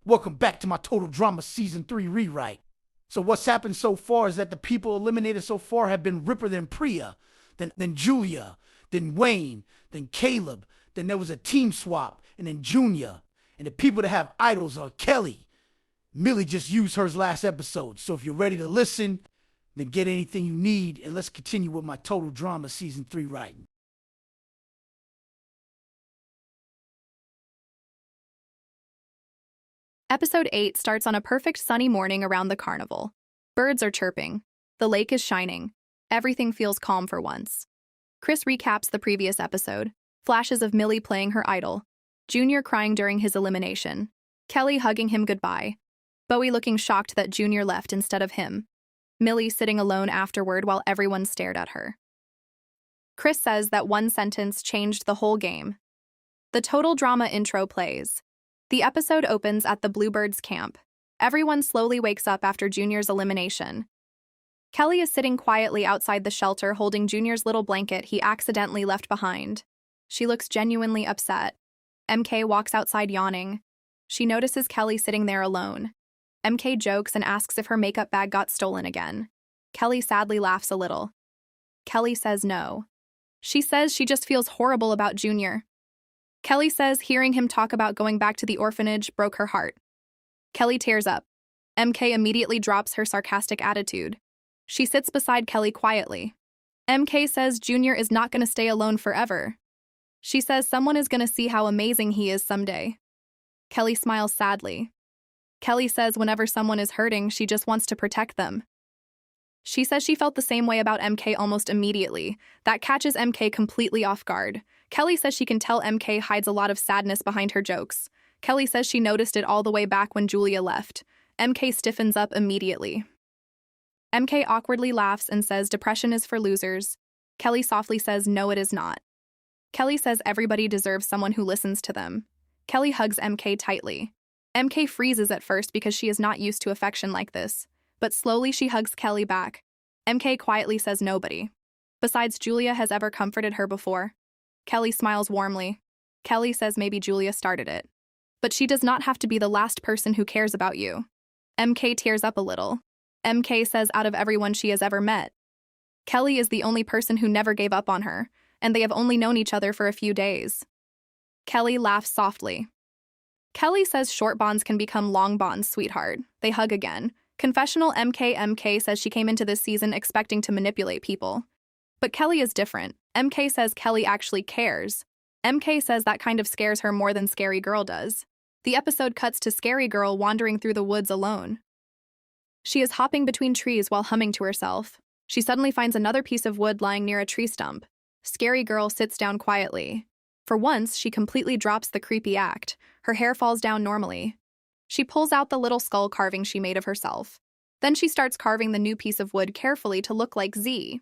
Welcome back to my Total Drama Season 3 rewrite. So what's happened so far is that the people eliminated so far have been Ripper, then Priya, then Julia, then Wayne, then Caleb, then there was a team swap, and then Junior. And the people that have idols are Kelly. Millie just used hers last episode, so if you're ready to listen, then get anything you need, and let's continue with my Total Drama Season 3 writing. Episode 8 starts on a perfect sunny morning around the carnival. Birds are chirping. The lake is shining. Everything feels calm for once. Chris recaps the previous episode. Flashes of Millie playing her idol. Junior crying during his elimination. Kelly hugging him goodbye. Bowie looking shocked that Junior left instead of him. Millie sitting alone afterward while everyone stared at her. Chris says that one sentence changed the whole game. The Total Drama intro plays. The episode opens at the Bluebirds camp. Everyone slowly wakes up after Junior's elimination. Kelly is sitting quietly outside the shelter holding Junior's little blanket he accidentally left behind. She looks genuinely upset. MK walks outside yawning. She notices Kelly sitting there alone. MK jokes and asks if her makeup bag got stolen again. Kelly sadly laughs a little. Kelly says no. She says she just feels horrible about Junior. Kelly says hearing him talk about going back to the orphanage broke her heart. Kelly tears up. MK immediately drops her sarcastic attitude. She sits beside Kelly quietly. MK says Junior is not going to stay alone forever. She says someone is going to see how amazing he is someday. Kelly smiles sadly. Kelly says whenever someone is hurting, she just wants to protect them. She says she felt the same way about MK almost immediately. That catches MK completely off guard. Kelly says she can tell MK hides a lot of sadness behind her jokes. Kelly says she noticed it all the way back when Julia left. MK stiffens up immediately. MK awkwardly laughs and says depression is for losers. Kelly softly says no, it is not. Kelly says everybody deserves someone who listens to them. Kelly hugs MK tightly. MK freezes at first because she is not used to affection like this, but slowly she hugs Kelly back. MK quietly says nobody, besides Julia, has ever comforted her before. Kelly smiles warmly. Kelly says maybe Julia started it. But she does not have to be the last person who cares about you. MK tears up a little. MK says out of everyone she has ever met, Kelly is the only person who never gave up on her, and they have only known each other for a few days. Kelly laughs softly. Kelly says short bonds can become long bonds, sweetheart. They hug again. Confessional. MK says she came into this season expecting to manipulate people. But Kelly is different. MK says Kelly actually cares. MK says that kind of scares her more than Scary Girl does. The episode cuts to Scary Girl wandering through the woods alone. She is hopping between trees while humming to herself. She suddenly finds another piece of wood lying near a tree stump. Scary Girl sits down quietly. For once, she completely drops the creepy act. Her hair falls down normally. She pulls out the little skull carving she made of herself. Then she starts carving the new piece of wood carefully to look like Z.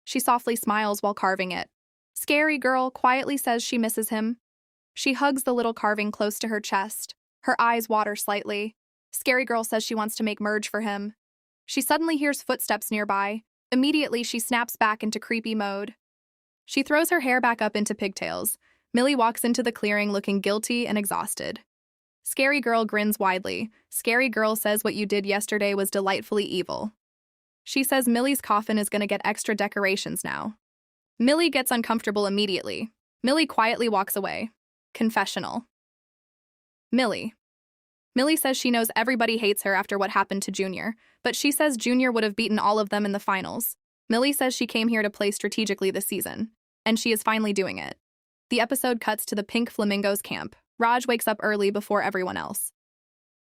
She softly smiles while carving it. Scary Girl quietly says she misses him. She hugs the little carving close to her chest. Her eyes water slightly. Scary Girl says she wants to make merge for him. She suddenly hears footsteps nearby. Immediately, she snaps back into creepy mode. She throws her hair back up into pigtails. Millie walks into the clearing looking guilty and exhausted. Scary Girl grins widely. Scary Girl says what you did yesterday was delightfully evil. She says Millie's coffin is going to get extra decorations now. Millie gets uncomfortable immediately. Millie quietly walks away. Confessional. Millie. Millie says she knows everybody hates her after what happened to Junior, but she says Junior would have beaten all of them in the finals. Millie says she came here to play strategically this season, and she is finally doing it. The episode cuts to the Pink Flamingos camp. Raj wakes up early before everyone else.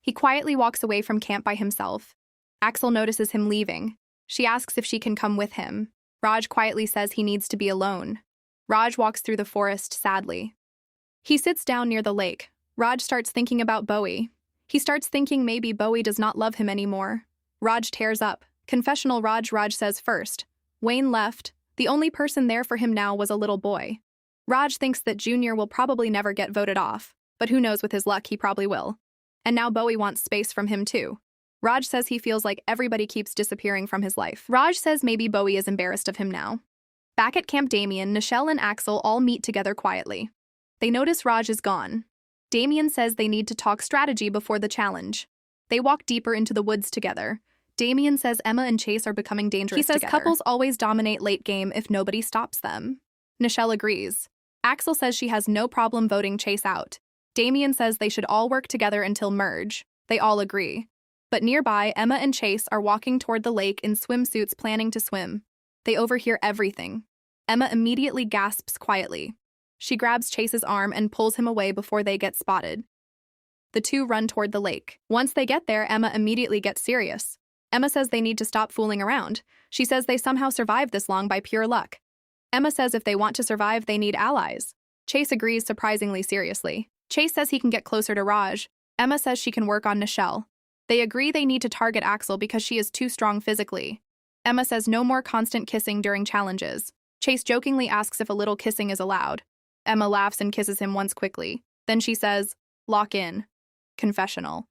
He quietly walks away from camp by himself. Axel notices him leaving. She asks if she can come with him. Raj quietly says he needs to be alone. Raj walks through the forest sadly. He sits down near the lake. Raj starts thinking about Bowie. He starts thinking maybe Bowie does not love him anymore. Raj tears up. Confessional. Raj says first. Wayne left. The only person there for him now was a little boy. Raj thinks that Junior will probably never get voted off, but who knows, with his luck he probably will. And now Bowie wants space from him too. Raj says he feels like everybody keeps disappearing from his life. Raj says maybe Bowie is embarrassed of him now. Back at Camp Damien, Nichelle and Axel all meet together quietly. They notice Raj is gone. Damien says they need to talk strategy before the challenge. They walk deeper into the woods together. Damien says Emma and Chase are becoming dangerous together. He says couples always dominate late game if nobody stops them. Nichelle agrees. Axel says she has no problem voting Chase out. Damien says they should all work together until merge. They all agree. But nearby, Emma and Chase are walking toward the lake in swimsuits planning to swim. They overhear everything. Emma immediately gasps quietly. She grabs Chase's arm and pulls him away before they get spotted. The two run toward the lake. Once they get there, Emma immediately gets serious. Emma says they need to stop fooling around. She says they somehow survived this long by pure luck. Emma says if they want to survive, they need allies. Chase agrees surprisingly seriously. Chase says he can get closer to Raj. Emma says she can work on Nichelle. They agree they need to target Axel because she is too strong physically. Emma says no more constant kissing during challenges. Chase jokingly asks if a little kissing is allowed. Emma laughs and kisses him once quickly. Then she says, "Lock in." Confessional.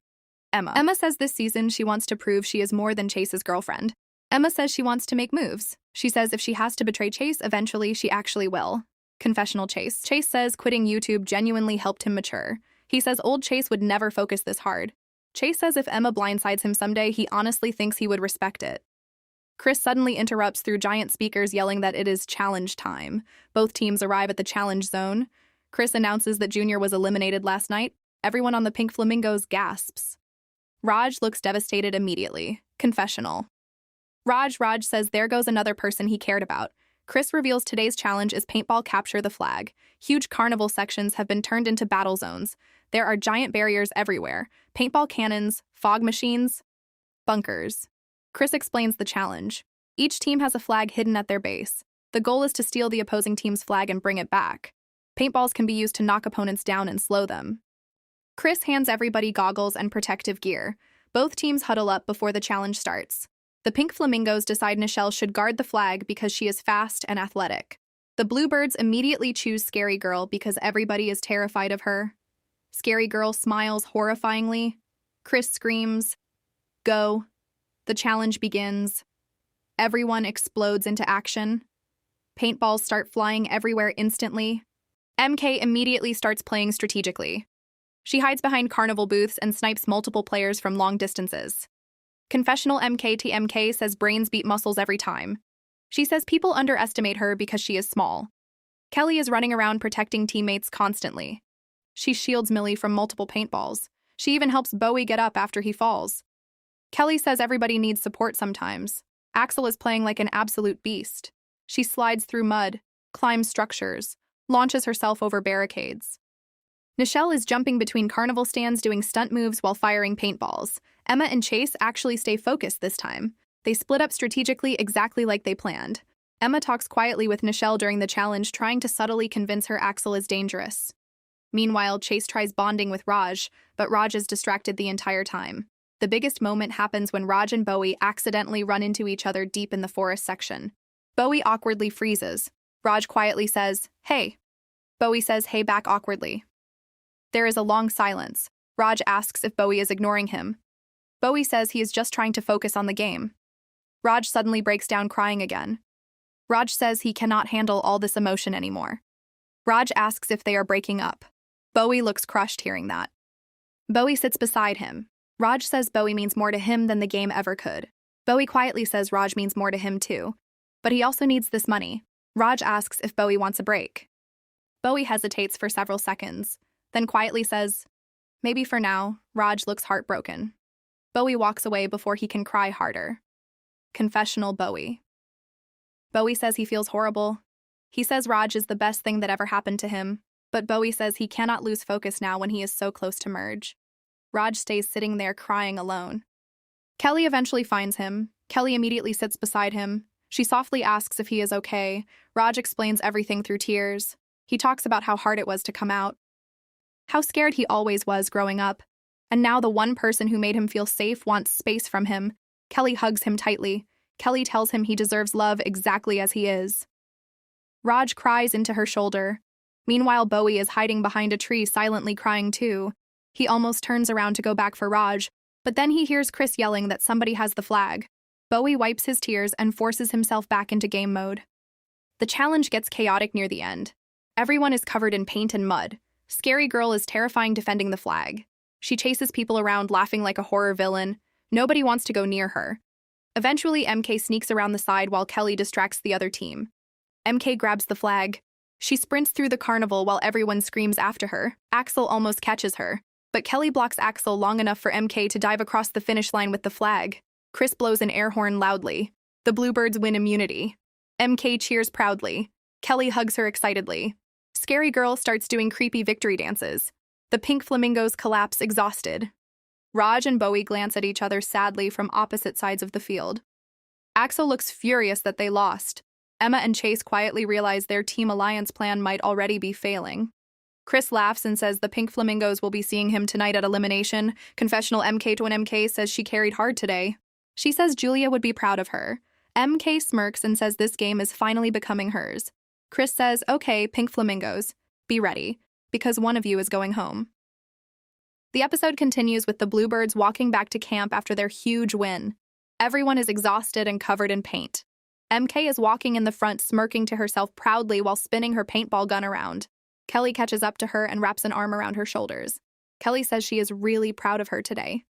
Emma says this season she wants to prove she is more than Chase's girlfriend. Emma says she wants to make moves. She says if she has to betray Chase, eventually she actually will. Confessional Chase. Chase says quitting YouTube genuinely helped him mature. He says old Chase would never focus this hard. Chase says if Emma blindsides him someday, he honestly thinks he would respect it. Chris suddenly interrupts through giant speakers yelling that it is challenge time. Both teams arrive at the challenge zone. Chris announces that Junior was eliminated last night. Everyone on the Pink Flamingos gasps. Raj looks devastated immediately. Confessional. Raj says there goes another person he cared about. Chris reveals today's challenge is paintball capture the flag. Huge carnival sections have been turned into battle zones. There are giant barriers everywhere. Paintball cannons, fog machines, bunkers. Chris explains the challenge. Each team has a flag hidden at their base. The goal is to steal the opposing team's flag and bring it back. Paintballs can be used to knock opponents down and slow them. Chris hands everybody goggles and protective gear. Both teams huddle up before the challenge starts. The Pink Flamingos decide Nichelle should guard the flag because she is fast and athletic. The Bluebirds immediately choose Scary Girl because everybody is terrified of her. Scary Girl smiles horrifyingly. Chris screams, "Go." The challenge begins. Everyone explodes into action. Paintballs start flying everywhere instantly. MK immediately starts playing strategically. She hides behind carnival booths and snipes multiple players from long distances. Confessional MK says brains beat muscles every time. She says people underestimate her because she is small. Kelly is running around protecting teammates constantly. She shields Millie from multiple paintballs. She even helps Bowie get up after he falls. Kelly says everybody needs support sometimes. Axel is playing like an absolute beast. She slides through mud, climbs structures, launches herself over barricades. Nichelle is jumping between carnival stands doing stunt moves while firing paintballs. Emma and Chase actually stay focused this time. They split up strategically exactly like they planned. Emma talks quietly with Nichelle during the challenge, trying to subtly convince her Axel is dangerous. Meanwhile, Chase tries bonding with Raj, but Raj is distracted the entire time. The biggest moment happens when Raj and Bowie accidentally run into each other deep in the forest section. Bowie awkwardly freezes. Raj quietly says, "Hey." Bowie says hey back awkwardly. There is a long silence. Raj asks if Bowie is ignoring him. Bowie says he is just trying to focus on the game. Raj suddenly breaks down crying again. Raj says he cannot handle all this emotion anymore. Raj asks if they are breaking up. Bowie looks crushed hearing that. Bowie sits beside him. Raj says Bowie means more to him than the game ever could. Bowie quietly says Raj means more to him too, but he also needs this money. Raj asks if Bowie wants a break. Bowie hesitates for several seconds, then quietly says, "Maybe for now." Raj looks heartbroken. Bowie walks away before he can cry harder. Confessional Bowie. Bowie says he feels horrible. He says Raj is the best thing that ever happened to him, but Bowie says he cannot lose focus now when he is so close to merge. Raj stays sitting there crying alone. Kelly eventually finds him. Kelly immediately sits beside him. She softly asks if he is okay. Raj explains everything through tears. He talks about how hard it was to come out, how scared he always was growing up, and now the one person who made him feel safe wants space from him. Kelly hugs him tightly. Kelly tells him he deserves love exactly as he is. Raj cries into her shoulder. Meanwhile, Bowie is hiding behind a tree, silently crying too. He almost turns around to go back for Raj, but then he hears Chris yelling that somebody has the flag. Bowie wipes his tears and forces himself back into game mode. The challenge gets chaotic near the end. Everyone is covered in paint and mud. Scary Girl is terrifying defending the flag. She chases people around laughing like a horror villain. Nobody wants to go near her. Eventually, MK sneaks around the side while Kelly distracts the other team. MK grabs the flag. She sprints through the carnival while everyone screams after her. Axel almost catches her, but Kelly blocks Axel long enough for MK to dive across the finish line with the flag. Chris blows an air horn loudly. The Bluebirds win immunity. MK cheers proudly. Kelly hugs her excitedly. Scary Girl starts doing creepy victory dances. The pink flamingos collapse exhausted. Raj and Bowie glance at each other sadly from opposite sides of the field. Axel looks furious that they lost. Emma and Chase quietly realize their team alliance plan might already be failing. Chris laughs and says the pink flamingos will be seeing him tonight at elimination. Confessional MK to an MK says she carried hard today. She says Julia would be proud of her. MK smirks and says this game is finally becoming hers. Chris says, okay, pink flamingos, be ready, because one of you is going home. The episode continues with the Bluebirds walking back to camp after their huge win. Everyone is exhausted and covered in paint. MK is walking in the front, smirking to herself proudly while spinning her paintball gun around. Kelly catches up to her and wraps an arm around her shoulders. Kelly says she is really proud of her today.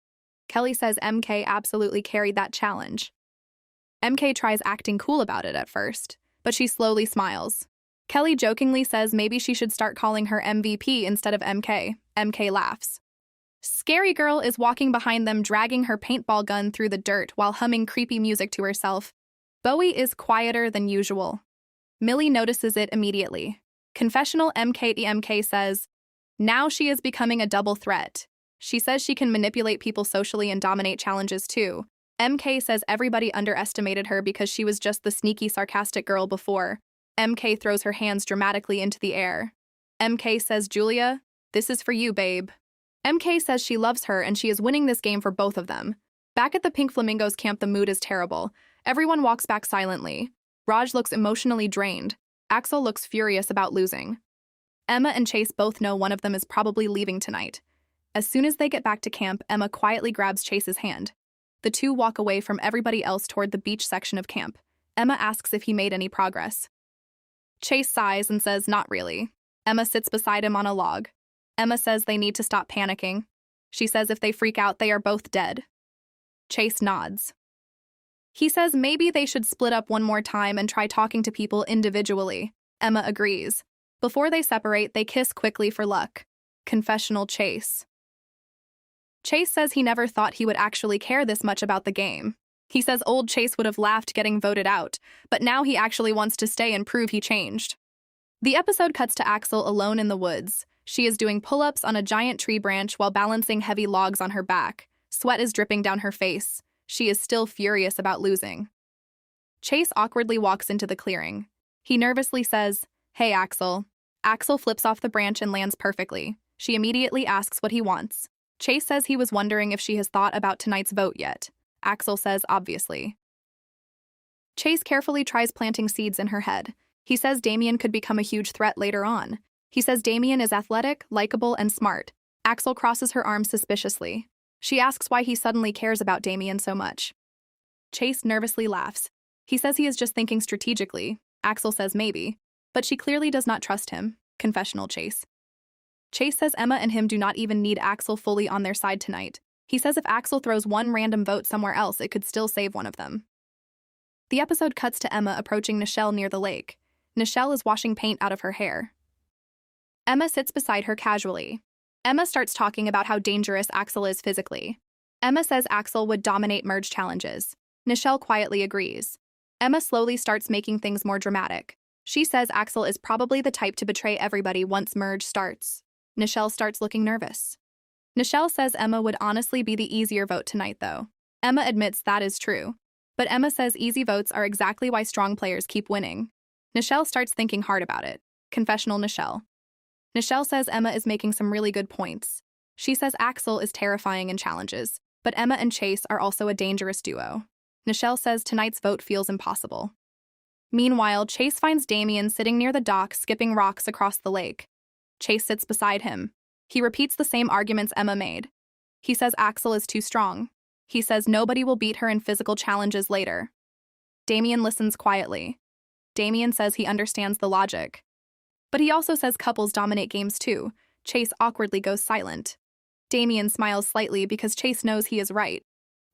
Kelly says MK absolutely carried that challenge. MK tries acting cool about it at first, but she slowly smiles. Kelly jokingly says maybe she should start calling her MVP instead of MK. MK laughs. Scary Girl is walking behind them, dragging her paintball gun through the dirt while humming creepy music to herself. Bowie is quieter than usual. Millie notices it immediately. Confessional MK says, now she is becoming a double threat. She says she can manipulate people socially and dominate challenges too. MK says everybody underestimated her because she was just the sneaky, sarcastic girl before. MK throws her hands dramatically into the air. MK says, Julia, this is for you, babe. MK says she loves her and she is winning this game for both of them. Back at the Pink Flamingos camp, the mood is terrible. Everyone walks back silently. Raj looks emotionally drained. Axel looks furious about losing. Emma and Chase both know one of them is probably leaving tonight. As soon as they get back to camp, Emma quietly grabs Chase's hand. The two walk away from everybody else toward the beach section of camp. Emma asks if he made any progress. Chase sighs and says not really. Emma sits beside him on a log. Emma says they need to stop panicking. She says if they freak out, they are both dead. Chase nods. He says maybe they should split up one more time and try talking to people individually. Emma agrees. Before they separate, they kiss quickly for luck. Confessional Chase. Chase says he never thought he would actually care this much about the game. He says old Chase would have laughed getting voted out, but now he actually wants to stay and prove he changed. The episode cuts to Axel alone in the woods. She is doing pull-ups on a giant tree branch while balancing heavy logs on her back. Sweat is dripping down her face. She is still furious about losing. Chase awkwardly walks into the clearing. He nervously says, "Hey, Axel." Axel flips off the branch and lands perfectly. She immediately asks what he wants. Chase says he was wondering if she has thought about tonight's vote yet. Axel says, obviously. Chase carefully tries planting seeds in her head. He says Damien could become a huge threat later on. He says Damien is athletic, likable, and smart. Axel crosses her arms suspiciously. She asks why he suddenly cares about Damien so much. Chase nervously laughs. He says he is just thinking strategically. Axel says maybe, but she clearly does not trust him. Confessional Chase. Chase says Emma and him do not even need Axel fully on their side tonight. He says if Axel throws one random vote somewhere else, it could still save one of them. The episode cuts to Emma approaching Nichelle near the lake. Nichelle is washing paint out of her hair. Emma sits beside her casually. Emma starts talking about how dangerous Axel is physically. Emma says Axel would dominate merge challenges. Nichelle quietly agrees. Emma slowly starts making things more dramatic. She says Axel is probably the type to betray everybody once merge starts. Nichelle starts looking nervous. Nichelle says Emma would honestly be the easier vote tonight, though. Emma admits that is true. But Emma says easy votes are exactly why strong players keep winning. Nichelle starts thinking hard about it. Confessional Nichelle. Nichelle says Emma is making some really good points. She says Axel is terrifying in challenges, but Emma and Chase are also a dangerous duo. Nichelle says tonight's vote feels impossible. Meanwhile, Chase finds Damien sitting near the dock, skipping rocks across the lake. Chase sits beside him. He repeats the same arguments Emma made. He says Axel is too strong. He says nobody will beat her in physical challenges later. Damien listens quietly. Damien says he understands the logic. But he also says couples dominate games too. Chase awkwardly goes silent. Damien smiles slightly because Chase knows he is right.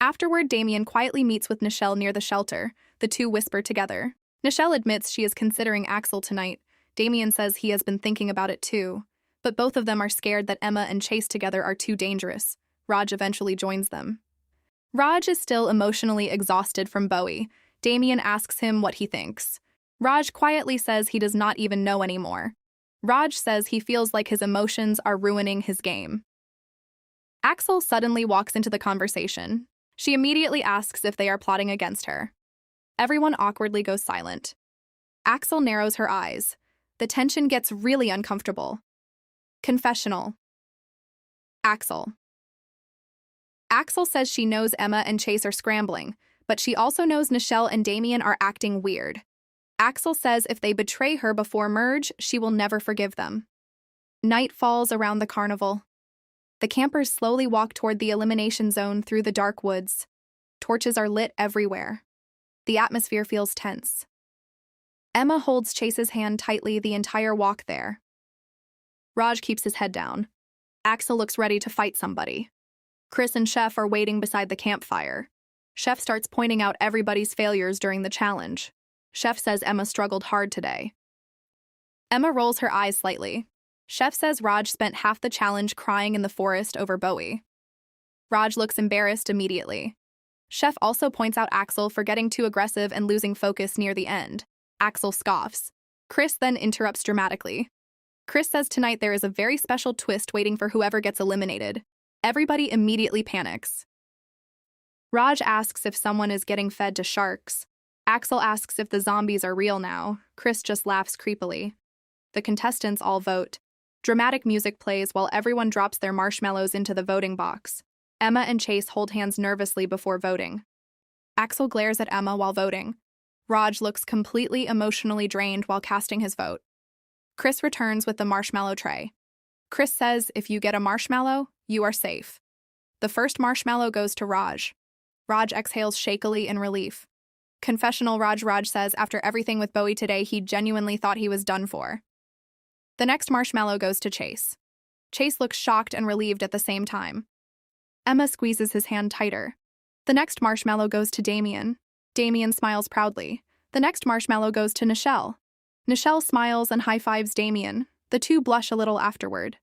Afterward, Damien quietly meets with Nichelle near the shelter. The two whisper together. Nichelle admits she is considering Axel tonight. Damien says he has been thinking about it too. But both of them are scared that Emma and Chase together are too dangerous. Raj eventually joins them. Raj is still emotionally exhausted from Bowie. Damien asks him what he thinks. Raj quietly says he does not even know anymore. Raj says he feels like his emotions are ruining his game. Axel suddenly walks into the conversation. She immediately asks if they are plotting against her. Everyone awkwardly goes silent. Axel narrows her eyes. The tension gets really uncomfortable. Confessional. Axel. Axel says she knows Emma and Chase are scrambling, but she also knows Nichelle and Damien are acting weird. Axel says if they betray her before merge, she will never forgive them. Night falls around the carnival. The campers slowly walk toward the elimination zone through the dark woods. Torches are lit everywhere. The atmosphere feels tense. Emma holds Chase's hand tightly the entire walk there. Raj keeps his head down. Axel looks ready to fight somebody. Chris and Chef are waiting beside the campfire. Chef starts pointing out everybody's failures during the challenge. Chef says Emma struggled hard today. Emma rolls her eyes slightly. Chef says Raj spent half the challenge crying in the forest over Bowie. Raj looks embarrassed immediately. Chef also points out Axel for getting too aggressive and losing focus near the end. Axel scoffs. Chris then interrupts dramatically. Chris says tonight there is a very special twist waiting for whoever gets eliminated. Everybody immediately panics. Raj asks if someone is getting fed to sharks. Axel asks if the zombies are real now. Chris just laughs creepily. The contestants all vote. Dramatic music plays while everyone drops their marshmallows into the voting box. Emma and Chase hold hands nervously before voting. Axel glares at Emma while voting. Raj looks completely emotionally drained while casting his vote. Chris returns with the marshmallow tray. Chris says if you get a marshmallow, you are safe. The first marshmallow goes to Raj. Raj exhales shakily in relief. Confessional. Raj says after everything with Bowie today, he genuinely thought he was done for. The next marshmallow goes to Chase. Chase looks shocked and relieved at the same time. Emma squeezes his hand tighter. The next marshmallow goes to Damien. Damien smiles proudly. The next marshmallow goes to Nichelle. Nichelle smiles and high-fives Damien. The two blush a little afterward.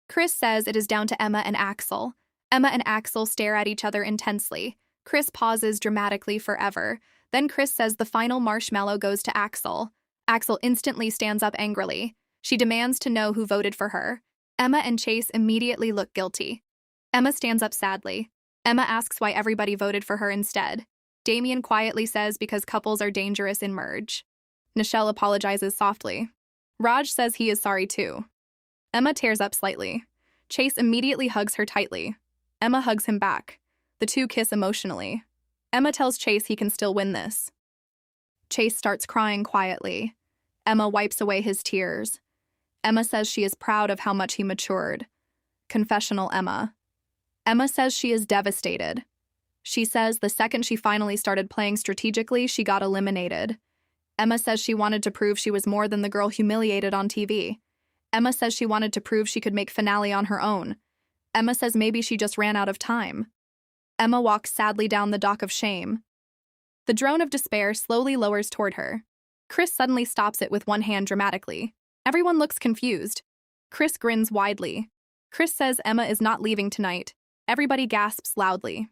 Chris says it is down to Emma and Axel. Emma and Axel stare at each other intensely. Chris pauses dramatically forever. Then Chris says the final marshmallow goes to Axel. Axel instantly stands up angrily. She demands to know who voted for her. Emma and Chase immediately look guilty. Emma stands up sadly. Emma asks why everybody voted for her instead. Damien quietly says because couples are dangerous in merge. Nichelle apologizes softly. Raj says he is sorry too. Emma tears up slightly. Chase immediately hugs her tightly. Emma hugs him back. The two kiss emotionally. Emma tells Chase he can still win this. Chase starts crying quietly. Emma wipes away his tears. Emma says she is proud of how much he matured. Confessional Emma. Emma says she is devastated. She says the second she finally started playing strategically, she got eliminated. Emma says she wanted to prove she was more than the girl humiliated on TV. Emma says she wanted to prove she could make finale on her own. Emma says maybe she just ran out of time. Emma walks sadly down the dock of shame. The drone of despair slowly lowers toward her. Chris suddenly stops it with one hand dramatically. Everyone looks confused. Chris grins widely. Chris says Emma is not leaving tonight. Everybody gasps loudly.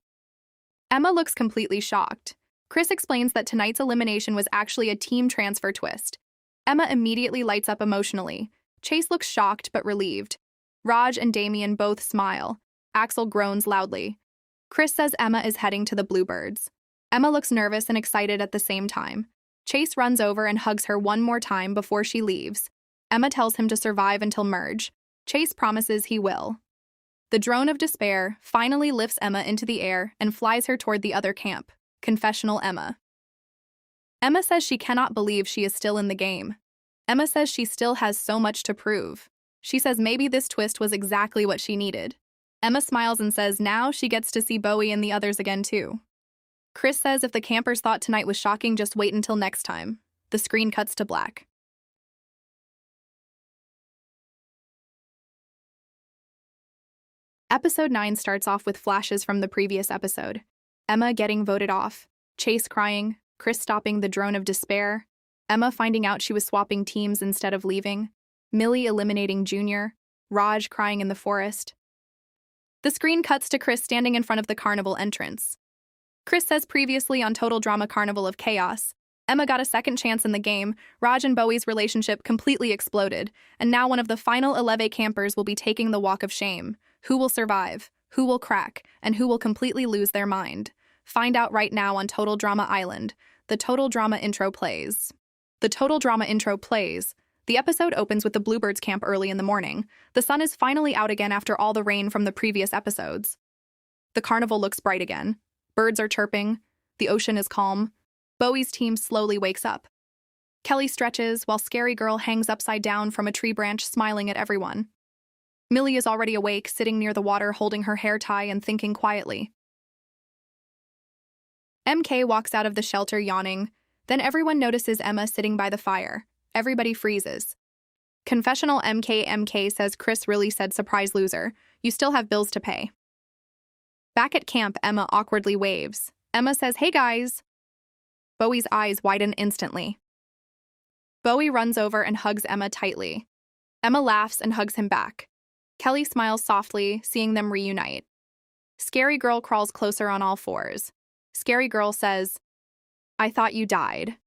Emma looks completely shocked. Chris explains that tonight's elimination was actually a team transfer twist. Emma immediately lights up emotionally. Chase looks shocked but relieved. Raj and Damien both smile. Axel groans loudly. Chris says Emma is heading to the Bluebirds. Emma looks nervous and excited at the same time. Chase runs over and hugs her one more time before she leaves. Emma tells him to survive until merge. Chase promises he will. The drone of despair finally lifts Emma into the air and flies her toward the other camp. Confessional Emma. Emma says she cannot believe she is still in the game. Emma says she still has so much to prove. She says maybe this twist was exactly what she needed. Emma smiles and says now she gets to see Bowie and the others again too. Chris says if the campers thought tonight was shocking, just wait until next time. The screen cuts to black. Episode 9 starts off with flashes from the previous episode. Emma getting voted off, Chase crying, Chris stopping the drone of despair, Emma finding out she was swapping teams instead of leaving, Millie eliminating Junior, Raj crying in the forest. The screen cuts to Chris standing in front of the carnival entrance. Chris says previously on Total Drama Carnival of Chaos, Emma got a second chance in the game, Raj and Bowie's relationship completely exploded, and now one of the final 11 campers will be taking the walk of shame. Who will survive? Who will crack? And who will completely lose their mind? Find out right now on Total Drama Island. The Total Drama intro plays. The Total Drama intro plays. The episode opens with the Bluebirds camp early in the morning. The sun is finally out again after all the rain from the previous episodes. The carnival looks bright again. Birds are chirping. The ocean is calm. Bowie's team slowly wakes up. Kelly stretches while Scary Girl hangs upside down from a tree branch smiling at everyone. Millie is already awake, sitting near the water holding her hair tie and thinking quietly. MK walks out of the shelter yawning. Then everyone notices Emma sitting by the fire. Everybody freezes. Confessional MK says Chris really said surprise loser. You still have bills to pay. Back at camp, Emma awkwardly waves. Emma says, "Hey guys." Bowie's eyes widen instantly. Bowie runs over and hugs Emma tightly. Emma laughs and hugs him back. Kelly smiles softly, seeing them reunite. Scary Girl crawls closer on all fours. Scary Girl says, "I thought you died."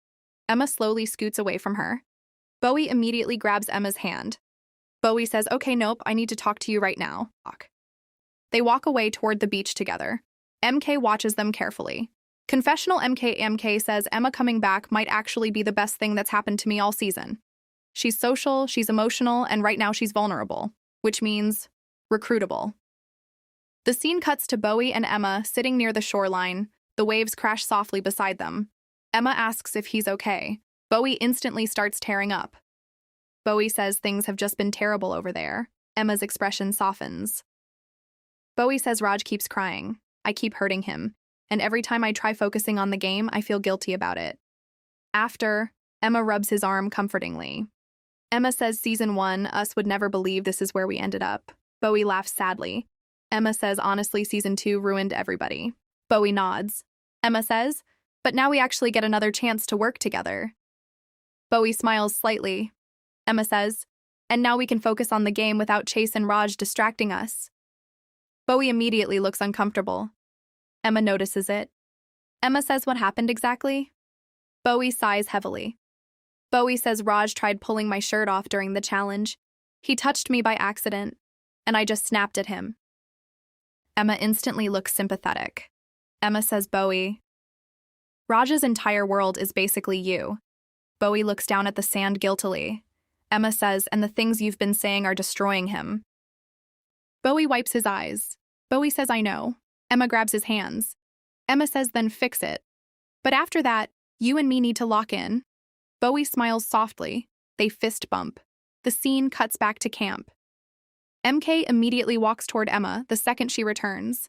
Emma slowly scoots away from her. Bowie immediately grabs Emma's hand. Bowie says, "Okay, nope, I need to talk to you right now." They walk away toward the beach together. MK watches them carefully. Confessional MK says Emma coming back might actually be the best thing that's happened to me all season. She's social, she's emotional, and right now she's vulnerable, which means recruitable. The scene cuts to Bowie and Emma sitting near the shoreline. The waves crash softly beside them. Emma asks if he's okay. Bowie instantly starts tearing up. Bowie says things have just been terrible over there. Emma's expression softens. Bowie says Raj keeps crying. I keep hurting him. And every time I try focusing on the game, I feel guilty about it. After, Emma rubs his arm comfortingly. Emma says season 1, us would never believe this is where we ended up. Bowie laughs sadly. Emma says honestly season 2 ruined everybody. Bowie nods. Emma says, but now we actually get another chance to work together. Bowie smiles slightly. Emma says, and now we can focus on the game without Chase and Raj distracting us. Bowie immediately looks uncomfortable. Emma notices it. Emma says what happened exactly? Bowie sighs heavily. Bowie says Raj tried pulling my shirt off during the challenge. He touched me by accident, and I just snapped at him. Emma instantly looks sympathetic. Emma says Bowie, Raj's entire world is basically you. Bowie looks down at the sand guiltily. Emma says, and the things you've been saying are destroying him. Bowie wipes his eyes. Bowie says, I know. Emma grabs his hands. Emma says, then fix it. But after that, you and me need to lock in. Bowie smiles softly. They fist bump. The scene cuts back to camp. MK immediately walks toward Emma the second she returns.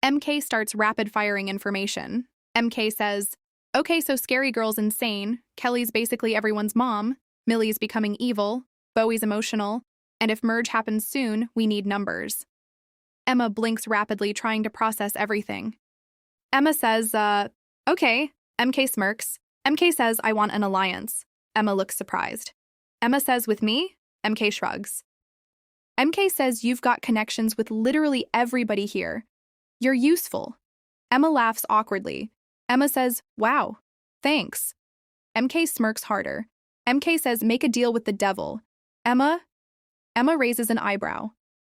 MK starts rapid-firing information. MK says, okay, so Scary Girl's insane, Kelly's basically everyone's mom, Millie's becoming evil, Bowie's emotional, and if merge happens soon, we need numbers. Emma blinks rapidly, trying to process everything. Emma says, okay. MK smirks. MK says, I want an alliance. Emma looks surprised. Emma says, with me? MK shrugs. MK says, you've got connections with literally everybody here. You're useful. Emma laughs awkwardly. Emma says, wow, thanks. MK smirks harder. MK says, make a deal with the devil. Emma raises an eyebrow.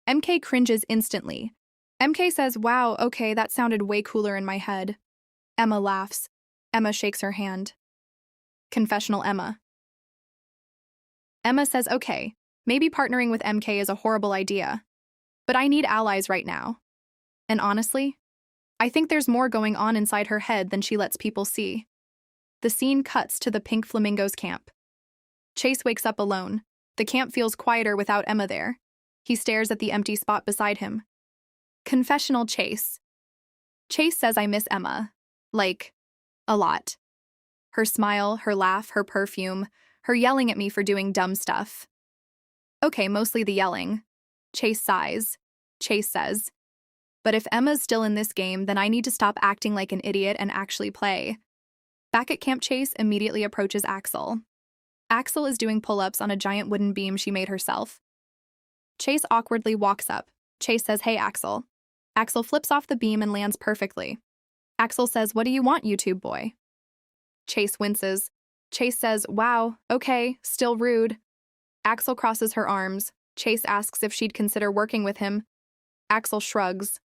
MK cringes instantly. MK says, wow, okay, that sounded way cooler in my head. Emma laughs. Emma shakes her hand. Confessional Emma. Emma says, okay, maybe partnering with MK is a horrible idea. But I need allies right now. And honestly, I think there's more going on inside her head than she lets people see. The scene cuts to the Pink Flamingos camp. Chase wakes up alone. The camp feels quieter without Emma there. He stares at the empty spot beside him. Confessional Chase. Chase says I miss Emma. Like, a lot. Her smile, her laugh, her perfume, her yelling at me for doing dumb stuff. Okay, mostly the yelling. Chase sighs. Chase says. But if Emma's still in this game, then I need to stop acting like an idiot and actually play. Back at camp, Chase immediately approaches Axel. Axel is doing pull-ups on a giant wooden beam she made herself. Chase awkwardly walks up. Chase says, "Hey, Axel." Axel flips off the beam and lands perfectly. Axel says, "What do you want, YouTube boy?" Chase winces. Chase says, "Wow, okay, still rude." Axel crosses her arms. Chase asks if she'd consider working with him. Axel shrugs.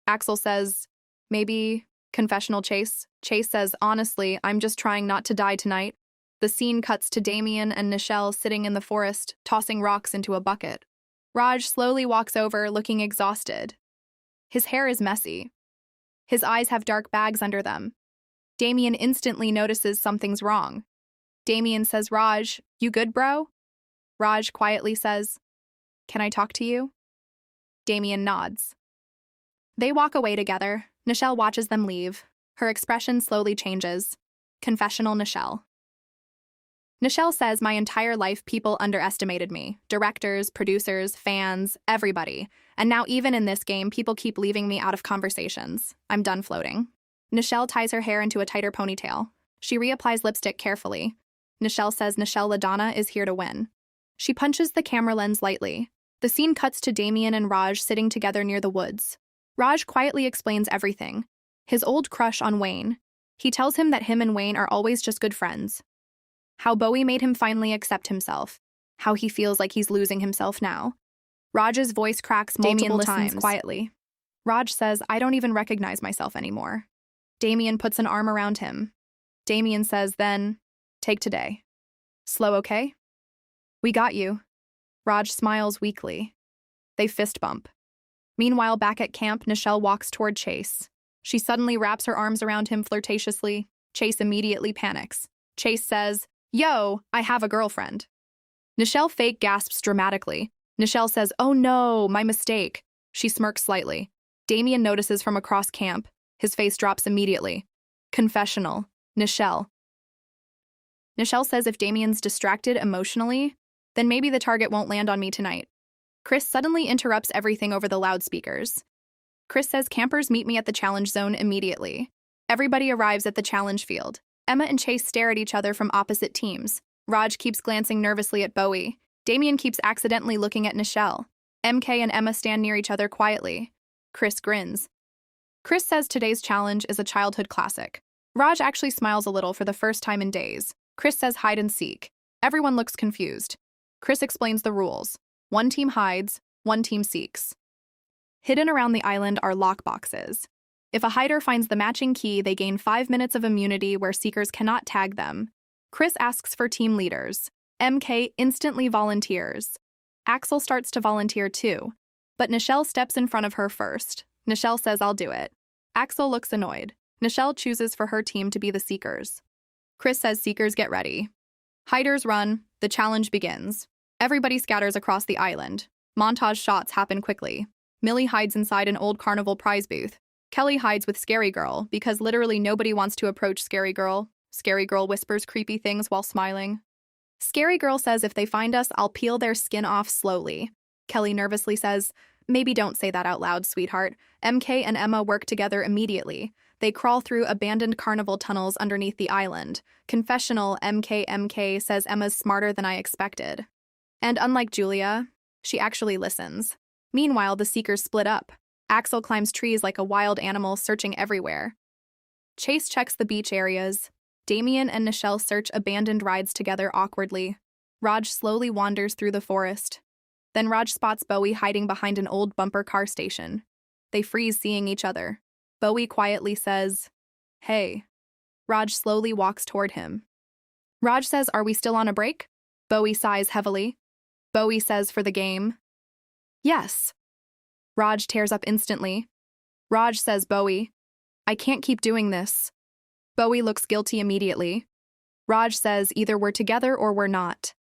Axel says, "Maybe confessional, Chase." Chase says, "Honestly, I'm just trying not to die tonight." The scene cuts to Damien and Nichelle sitting in the forest, tossing rocks into a bucket. Raj slowly walks over, looking exhausted. His hair is messy. His eyes have dark bags under them. Damien instantly notices something's wrong. Damien says, "Raj, you good, bro?" Raj quietly says, "Can I talk to you?" Damien nods. They walk away together. Nichelle watches them leave. Her expression slowly changes. Confessional Nichelle. Nichelle says, "My entire life people underestimated me. Directors, producers, fans, everybody. And now even in this game, people keep leaving me out of conversations. I'm done floating." Nichelle ties her hair into a tighter ponytail. She reapplies lipstick carefully. Nichelle says Nichelle LaDonna is here to win. She punches the camera lens lightly. The scene cuts to Damien and Raj sitting together near the woods. Raj quietly explains everything. His old crush on Wayne. He tells him that him and Wayne are always just good friends. How Bowie made him finally accept himself. How he feels like he's losing himself now. Raj's voice cracks multiple times. Damien listens quietly. Raj says, "I don't even recognize myself anymore." Damien puts an arm around him. Damien says, "Then, take today. Slow, okay? We got you." Raj smiles weakly. They fist bump. Meanwhile, back at camp, Nichelle walks toward Chase. She suddenly wraps her arms around him flirtatiously. Chase immediately panics. Chase says, "Yo, I have a girlfriend." Nichelle fake gasps dramatically. Nichelle says, "Oh no, my mistake." She smirks slightly. Damien notices from across camp. His face drops immediately. Confessional. Nichelle. Nichelle says if Damien's distracted emotionally, then maybe the target won't land on me tonight. Chris suddenly interrupts everything over the loudspeakers. Chris says campers meet me at the challenge zone immediately. Everybody arrives at the challenge field. Emma and Chase stare at each other from opposite teams. Raj keeps glancing nervously at Bowie. Damien keeps accidentally looking at Nichelle. MK and Emma stand near each other quietly. Chris grins. Chris says today's challenge is a childhood classic. Raj actually smiles a little for the first time in days. Chris says hide and seek. Everyone looks confused. Chris explains the rules. One team hides, one team seeks. Hidden around the island are lockboxes. If a hider finds the matching key, they gain 5 minutes of immunity where seekers cannot tag them. Chris asks for team leaders. MK instantly volunteers. Axel starts to volunteer too, but Nichelle steps in front of her first. Nichelle says, "I'll do it." Axel looks annoyed. Nichelle chooses for her team to be the seekers. Chris says seekers get ready. Hiders run. The challenge begins. Everybody scatters across the island. Montage shots happen quickly. Millie hides inside an old carnival prize booth. Kelly hides with Scary Girl because literally nobody wants to approach Scary Girl. Scary Girl whispers creepy things while smiling. Scary Girl says if they find us, I'll peel their skin off slowly. Kelly nervously says, "Maybe don't say that out loud, sweetheart." MK and Emma work together immediately. They crawl through abandoned carnival tunnels underneath the island. Confessional MK says Emma's smarter than I expected. And unlike Julia, she actually listens. Meanwhile, the seekers split up. Axel climbs trees like a wild animal, searching everywhere. Chase checks the beach areas. Damien and Nichelle search abandoned rides together awkwardly. Raj slowly wanders through the forest. Then Raj spots Bowie hiding behind an old bumper car station. They freeze, seeing each other. Bowie quietly says, "Hey." Raj slowly walks toward him. Raj says, "Are we still on a break?" Bowie sighs heavily. Bowie says, "For the game." "Yes." Raj tears up instantly. Raj says, "Bowie, I can't keep doing this." Bowie looks guilty immediately. Raj says, "Either we're together or we're not."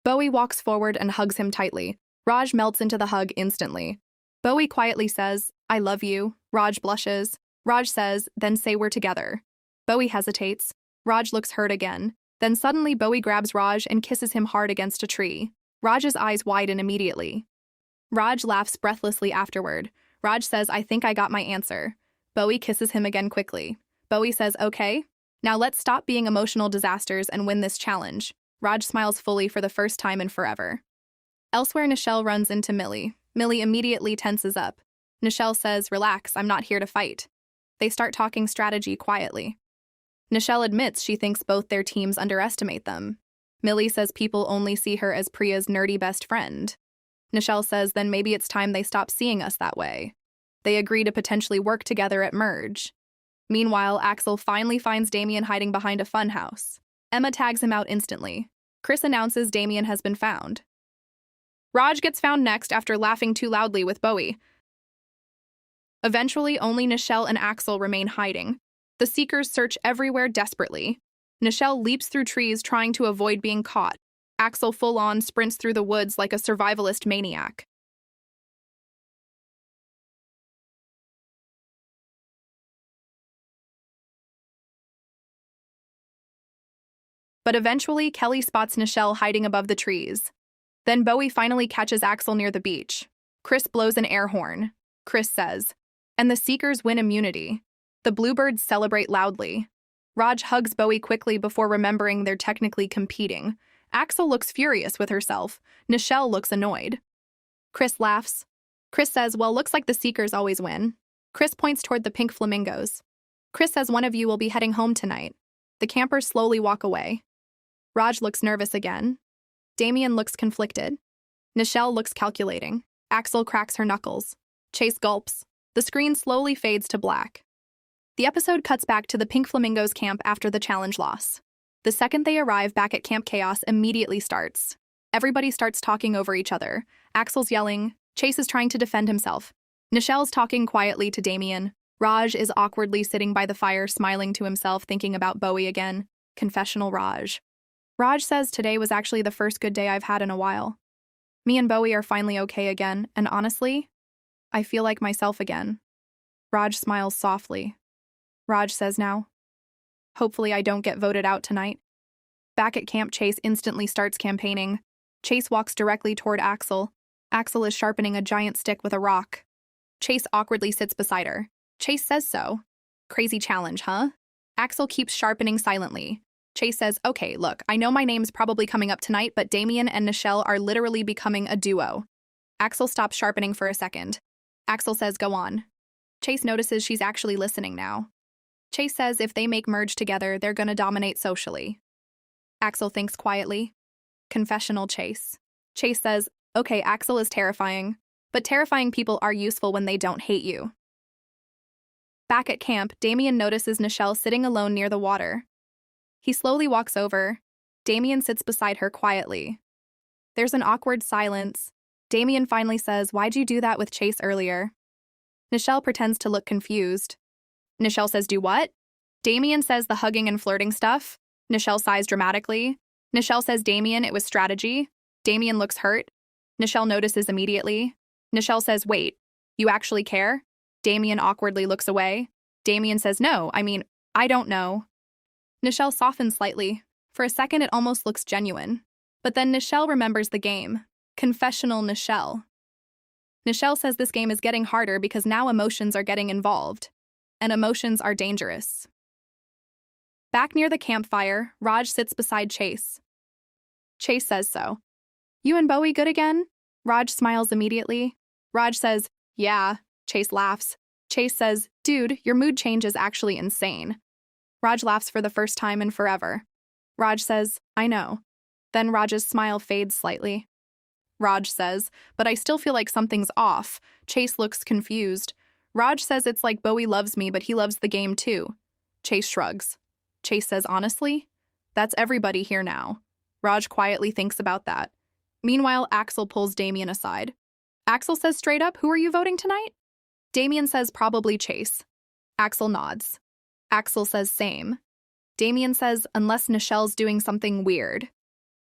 Bowie walks forward and hugs him tightly. Raj melts into the hug instantly. Bowie quietly says, "I love you." Raj blushes. Raj says, "Then say we're together." Bowie hesitates. Raj looks hurt again. Then suddenly Bowie grabs Raj and kisses him hard against a tree. Raj's eyes widen immediately. Raj laughs breathlessly afterward. Raj says, I think I got my answer. Bowie kisses him again quickly. Bowie says, okay. Now let's stop being emotional disasters and win this challenge. Raj smiles fully for the first time in forever. Elsewhere, Nichelle runs into Millie. Millie immediately tenses up. Nichelle says, relax, I'm not here to fight. They start talking strategy quietly. Nichelle admits she thinks both their teams underestimate them. Millie says people only see her as Priya's nerdy best friend. Nichelle says then maybe it's time they stop seeing us that way. They agree to potentially work together at Merge. Meanwhile, Axel finally finds Damien hiding behind a funhouse. Emma tags him out instantly. Chris announces Damien has been found. Raj gets found next after laughing too loudly with Bowie. Eventually, only Nichelle and Axel remain hiding. The Seekers search everywhere desperately. Nichelle leaps through trees trying to avoid being caught. Axel full-on sprints through the woods like a survivalist maniac. But eventually, Kelly spots Nichelle hiding above the trees. Then Bowie finally catches Axel near the beach. Chris blows an air horn. Chris says, and the Seekers win immunity. The Bluebirds celebrate loudly. Raj hugs Bowie quickly before remembering they're technically competing. Axel looks furious with herself. Nichelle looks annoyed. Chris laughs. Chris says, well, looks like the Seekers always win. Chris points toward the pink flamingos. Chris says one of you will be heading home tonight. The campers slowly walk away. Raj looks nervous again. Damien looks conflicted. Nichelle looks calculating. Axel cracks her knuckles. Chase gulps. The screen slowly fades to black. The episode cuts back to the Pink Flamingos camp after the challenge loss. The second they arrive back at Camp Chaos immediately starts. Everybody starts talking over each other. Axel's yelling. Chase is trying to defend himself. Nichelle's talking quietly to Damien. Raj is awkwardly sitting by the fire, smiling to himself, thinking about Bowie again. Confessional Raj. Raj says today was actually the first good day I've had in a while. Me and Bowie are finally okay again, and honestly, I feel like myself again. Raj smiles softly. Raj says now, hopefully I don't get voted out tonight. Back at camp, Chase instantly starts campaigning. Chase walks directly toward Axel. Axel is sharpening a giant stick with a rock. Chase awkwardly sits beside her. Chase says so. Crazy challenge, huh? Axel keeps sharpening silently. Chase says, okay, look, I know my name's probably coming up tonight, but Damien and Nichelle are literally becoming a duo. Axel stops sharpening for a second. Axel says, go on. Chase notices she's actually listening now. Chase says if they make Merge together, they're gonna dominate socially. Axel thinks quietly. Confessional Chase. Chase says, okay, Axel is terrifying, but terrifying people are useful when they don't hate you. Back at camp, Damien notices Nichelle sitting alone near the water. He slowly walks over. Damien sits beside her quietly. There's an awkward silence. Damien finally says, why'd you do that with Chase earlier? Nichelle pretends to look confused. Nichelle says, do what? Damien says the hugging and flirting stuff. Nichelle sighs dramatically. Nichelle says, Damien, it was strategy. Damien looks hurt. Nichelle notices immediately. Nichelle says, wait, you actually care? Damien awkwardly looks away. Damien says, no, I don't know. Nichelle softens slightly. For a second, it almost looks genuine. But then Nichelle remembers the game. Confessional Nichelle. Nichelle says this game is getting harder because now emotions are getting involved. And emotions are dangerous. Back near the campfire, Raj sits beside Chase. Chase says so. You and Bowie good again? Raj smiles immediately. Raj says, yeah. Chase laughs. Chase says, dude, your mood change is actually insane. Raj laughs for the first time in forever. Raj says, I know. Then Raj's smile fades slightly. Raj says, but I still feel like something's off. Chase looks confused. Raj says it's like Bowie loves me, but he loves the game too. Chase shrugs. Chase says, honestly, that's everybody here now. Raj quietly thinks about that. Meanwhile, Axel pulls Damien aside. Axel says straight up, who are you voting tonight? Damien says probably Chase. Axel nods. Axel says same. Damien says unless Nichelle's doing something weird.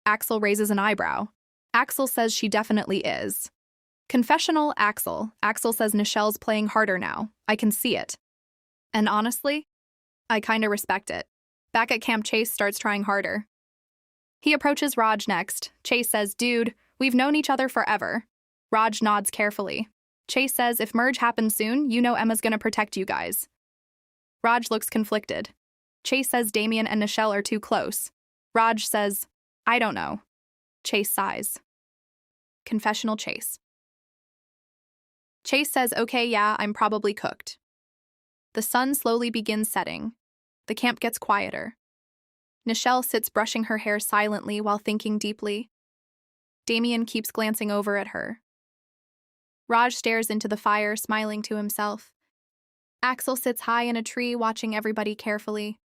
Axel raises an eyebrow. Axel says she definitely is. Confessional Axel. Axel says Nichelle's playing harder now. I can see it. And honestly, I kinda respect it. Back at camp, Chase starts trying harder. He approaches Raj next. Chase says, dude, we've known each other forever. Raj nods carefully. Chase says if merge happens soon, you know Emma's gonna protect you guys. Raj looks conflicted. Chase says Damien and Nichelle are too close. Raj says, I don't know. Chase sighs. Confessional Chase. Chase says, okay, yeah, I'm probably cooked. The sun slowly begins setting. The camp gets quieter. Nichelle sits brushing her hair silently while thinking deeply. Damien keeps glancing over at her. Raj stares into the fire, smiling to himself. Axel sits high in a tree, watching everybody carefully.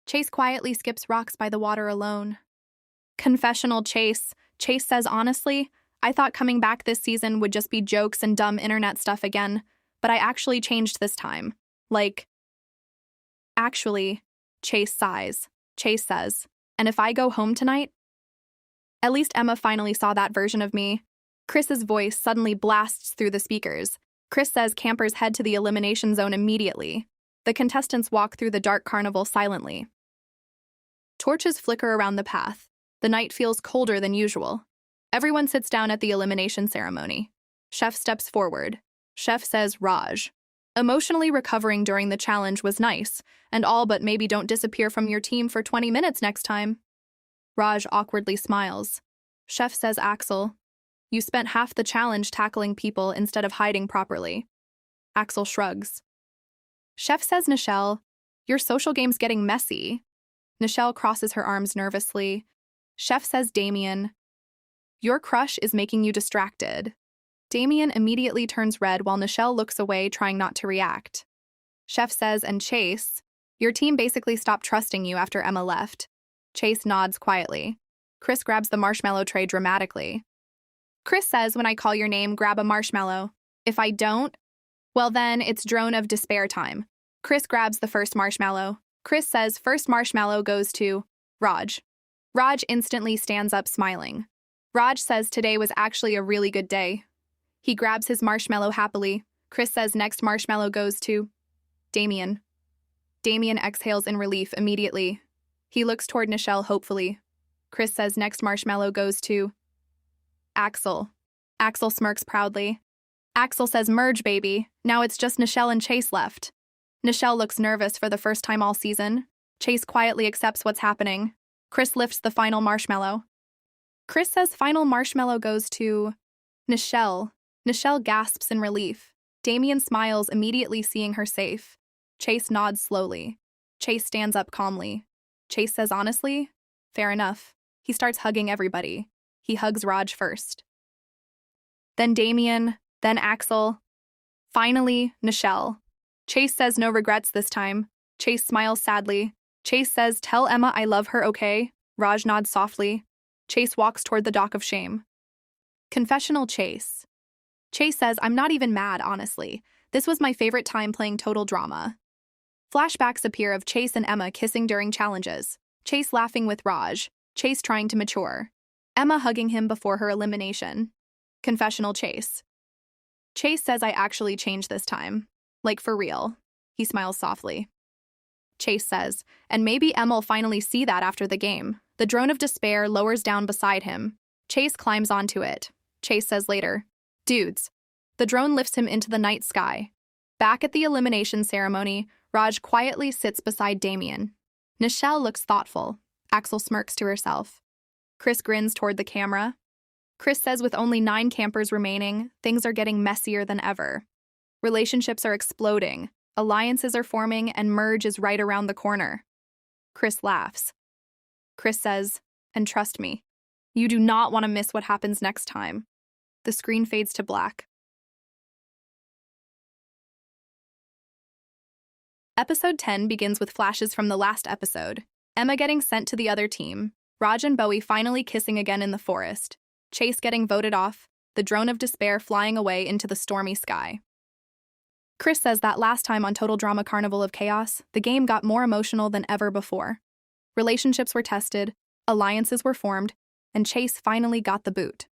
Chase quietly skips rocks by the water alone. Confessional Chase. Chase says, honestly, I thought coming back this season would just be jokes and dumb internet stuff again, but I actually changed this time. Actually, Chase sighs. Chase says, and if I go home tonight? At least Emma finally saw that version of me. Chris's voice suddenly blasts through the speakers. Chris says campers head to the elimination zone immediately. The contestants walk through the dark carnival silently. Torches flicker around the path. The night feels colder than usual. Everyone sits down at the elimination ceremony. Chef steps forward. Chef says, Raj. Emotionally recovering during the challenge was nice, and all but maybe don't disappear from your team for 20 minutes next time. Raj awkwardly smiles. Chef says, Axel, you spent half the challenge tackling people instead of hiding properly. Axel shrugs. Chef says, Nichelle, your social game's getting messy. Nichelle crosses her arms nervously. Chef says, Damien, your crush is making you distracted. Damien immediately turns red while Nichelle looks away, trying not to react. Chef says, and Chase, your team basically stopped trusting you after Emma left. Chase nods quietly. Chris grabs the marshmallow tray dramatically. Chris says, when I call your name, grab a marshmallow. If I don't, well then, it's drone of despair time. Chris grabs the first marshmallow. Chris says first marshmallow goes to Raj. Raj instantly stands up smiling. Raj says today was actually a really good day. He grabs his marshmallow happily. Chris says next marshmallow goes to Damien. Damien exhales in relief immediately. He looks toward Nichelle hopefully. Chris says next marshmallow goes to Axel. Axel smirks proudly. Axel says merge, baby. Now it's just Nichelle and Chase left. Nichelle looks nervous for the first time all season. Chase quietly accepts what's happening. Chris lifts the final marshmallow. Chris says final marshmallow goes to Nichelle. Nichelle gasps in relief. Damien smiles, immediately seeing her safe. Chase nods slowly. Chase stands up calmly. Chase says honestly, fair enough. He starts hugging everybody. He hugs Raj first. Then Damien, then Axel. Finally, Nichelle. Chase says no regrets this time. Chase smiles sadly. Chase says, tell Emma I love her, okay? Raj nods softly. Chase walks toward the dock of shame. Confessional Chase. Chase says, I'm not even mad, honestly. This was my favorite time playing Total Drama. Flashbacks appear of Chase and Emma kissing during challenges. Chase laughing with Raj. Chase trying to mature. Emma hugging him before her elimination. Confessional Chase. Chase says I actually changed this time. Like for real. He smiles softly. Chase says, and maybe Emma will finally see that after the game. The drone of despair lowers down beside him. Chase climbs onto it. Chase says later, dudes. The drone lifts him into the night sky. Back at the elimination ceremony, Raj quietly sits beside Damien. Nichelle looks thoughtful. Axel smirks to herself. Chris grins toward the camera. Chris says with only 9 campers remaining, things are getting messier than ever. Relationships are exploding. Alliances are forming, and merge is right around the corner. Chris laughs. Chris says, and trust me, you do not want to miss what happens next time. The screen fades to black. Episode 10 begins with flashes from the last episode. Emma getting sent to the other team. Raj and Bowie finally kissing again in the forest. Chase getting voted off. The drone of despair flying away into the stormy sky. Chris says that last time on Total Drama Carnival of Chaos, the game got more emotional than ever before. Relationships were tested, alliances were formed, and Chase finally got the boot.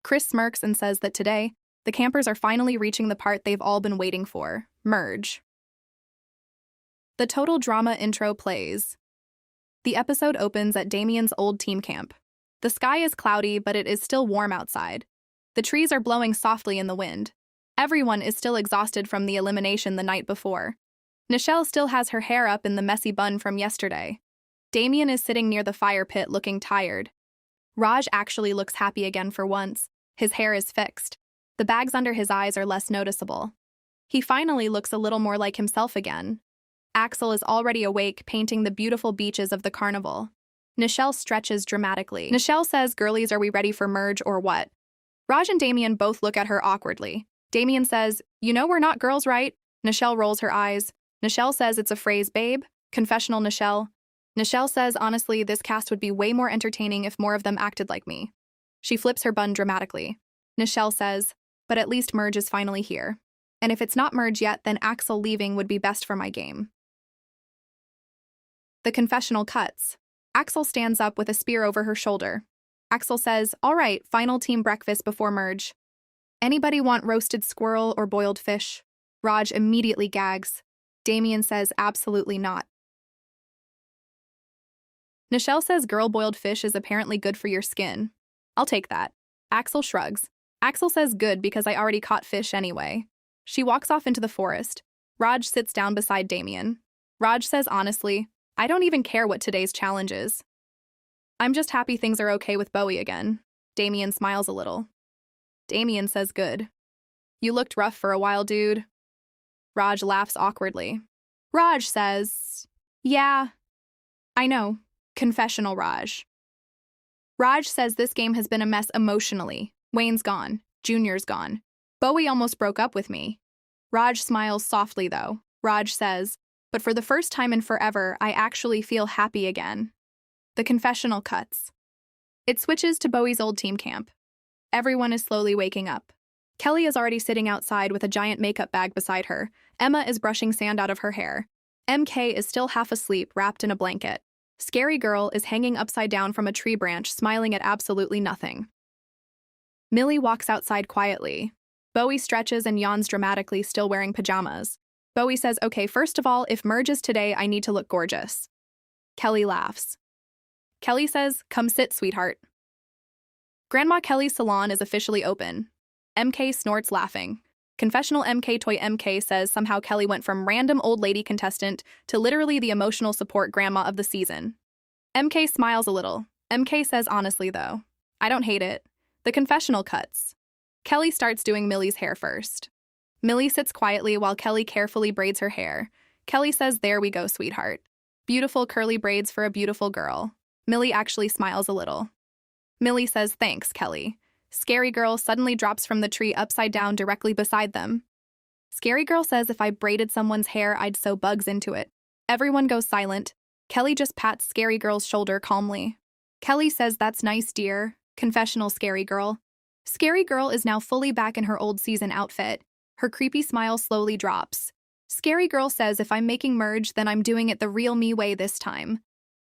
Chris smirks and says that today, the campers are finally reaching the part they've all been waiting for, merge. The Total Drama intro plays. The episode opens at Damien's old team camp. The sky is cloudy, but it is still warm outside. The trees are blowing softly in the wind. Everyone is still exhausted from the elimination the night before. Nichelle still has her hair up in the messy bun from yesterday. Damien is sitting near the fire pit looking tired. Raj actually looks happy again for once. His hair is fixed. The bags under his eyes are less noticeable. He finally looks a little more like himself again. Axel is already awake, painting the beautiful beaches of the carnival. Nichelle stretches dramatically. Nichelle says, "Girlies, are we ready for merge or what?" Raj and Damien both look at her awkwardly. Damien says, "You know we're not girls, right?" Nichelle rolls her eyes. Nichelle says, "It's a phrase, babe." Confessional Nichelle. Nichelle says, "Honestly, this cast would be way more entertaining if more of them acted like me." She flips her bun dramatically. Nichelle says, "But at least merge is finally here. And if it's not merge yet, then Axel leaving would be best for my game." The confessional cuts. Axel stands up with a spear over her shoulder. Axel says, "All right, final team breakfast before merge. Anybody want roasted squirrel or boiled fish?" Raj immediately gags. Damien says, "Absolutely not." Nichelle says girl boiled fish is apparently good for your skin. "I'll take that." Axel shrugs. Axel says good because I already caught fish anyway. She walks off into the forest. Raj sits down beside Damien. Raj says honestly, "I don't even care what today's challenge is. I'm just happy things are okay with Bowie again." Damien smiles a little. Damien says good. "You looked rough for a while, dude." Raj laughs awkwardly. Raj says, "Yeah, I know." Confessional Raj. Raj says this game has been a mess emotionally. Wayne's gone. Junior's gone. Bowie almost broke up with me. Raj smiles softly though. Raj says, "But for the first time in forever, I actually feel happy again." The confessional cuts. It switches to Bowie's old team camp. Everyone is slowly waking up. Kelly is already sitting outside with a giant makeup bag beside her. Emma is brushing sand out of her hair. MK is still half asleep, wrapped in a blanket. Scary Girl is hanging upside down from a tree branch, smiling at absolutely nothing. Millie walks outside quietly. Bowie stretches and yawns dramatically, still wearing pajamas. Bowie says, "Okay, first of all, if merge is today, I need to look gorgeous." Kelly laughs. Kelly says, "Come sit, sweetheart." Grandma Kelly's salon is officially open. MK snorts laughing. Confessional MK Toy MK says somehow Kelly went from random old lady contestant to literally the emotional support grandma of the season. MK smiles a little. MK says honestly though, "I don't hate it." The confessional cuts. Kelly starts doing Millie's hair first. Millie sits quietly while Kelly carefully braids her hair. Kelly says, "There we go, sweetheart. Beautiful curly braids for a beautiful girl." Millie actually smiles a little. Millie says, "Thanks, Kelly." Scary Girl suddenly drops from the tree upside down directly beside them. Scary Girl says if I braided someone's hair, I'd sew bugs into it. Everyone goes silent. Kelly just pats Scary Girl's shoulder calmly. Kelly says, "That's nice, dear." Confessional Scary Girl. Scary Girl is now fully back in her old season outfit. Her creepy smile slowly drops. Scary Girl says if I'm making merge, then I'm doing it the real me way this time.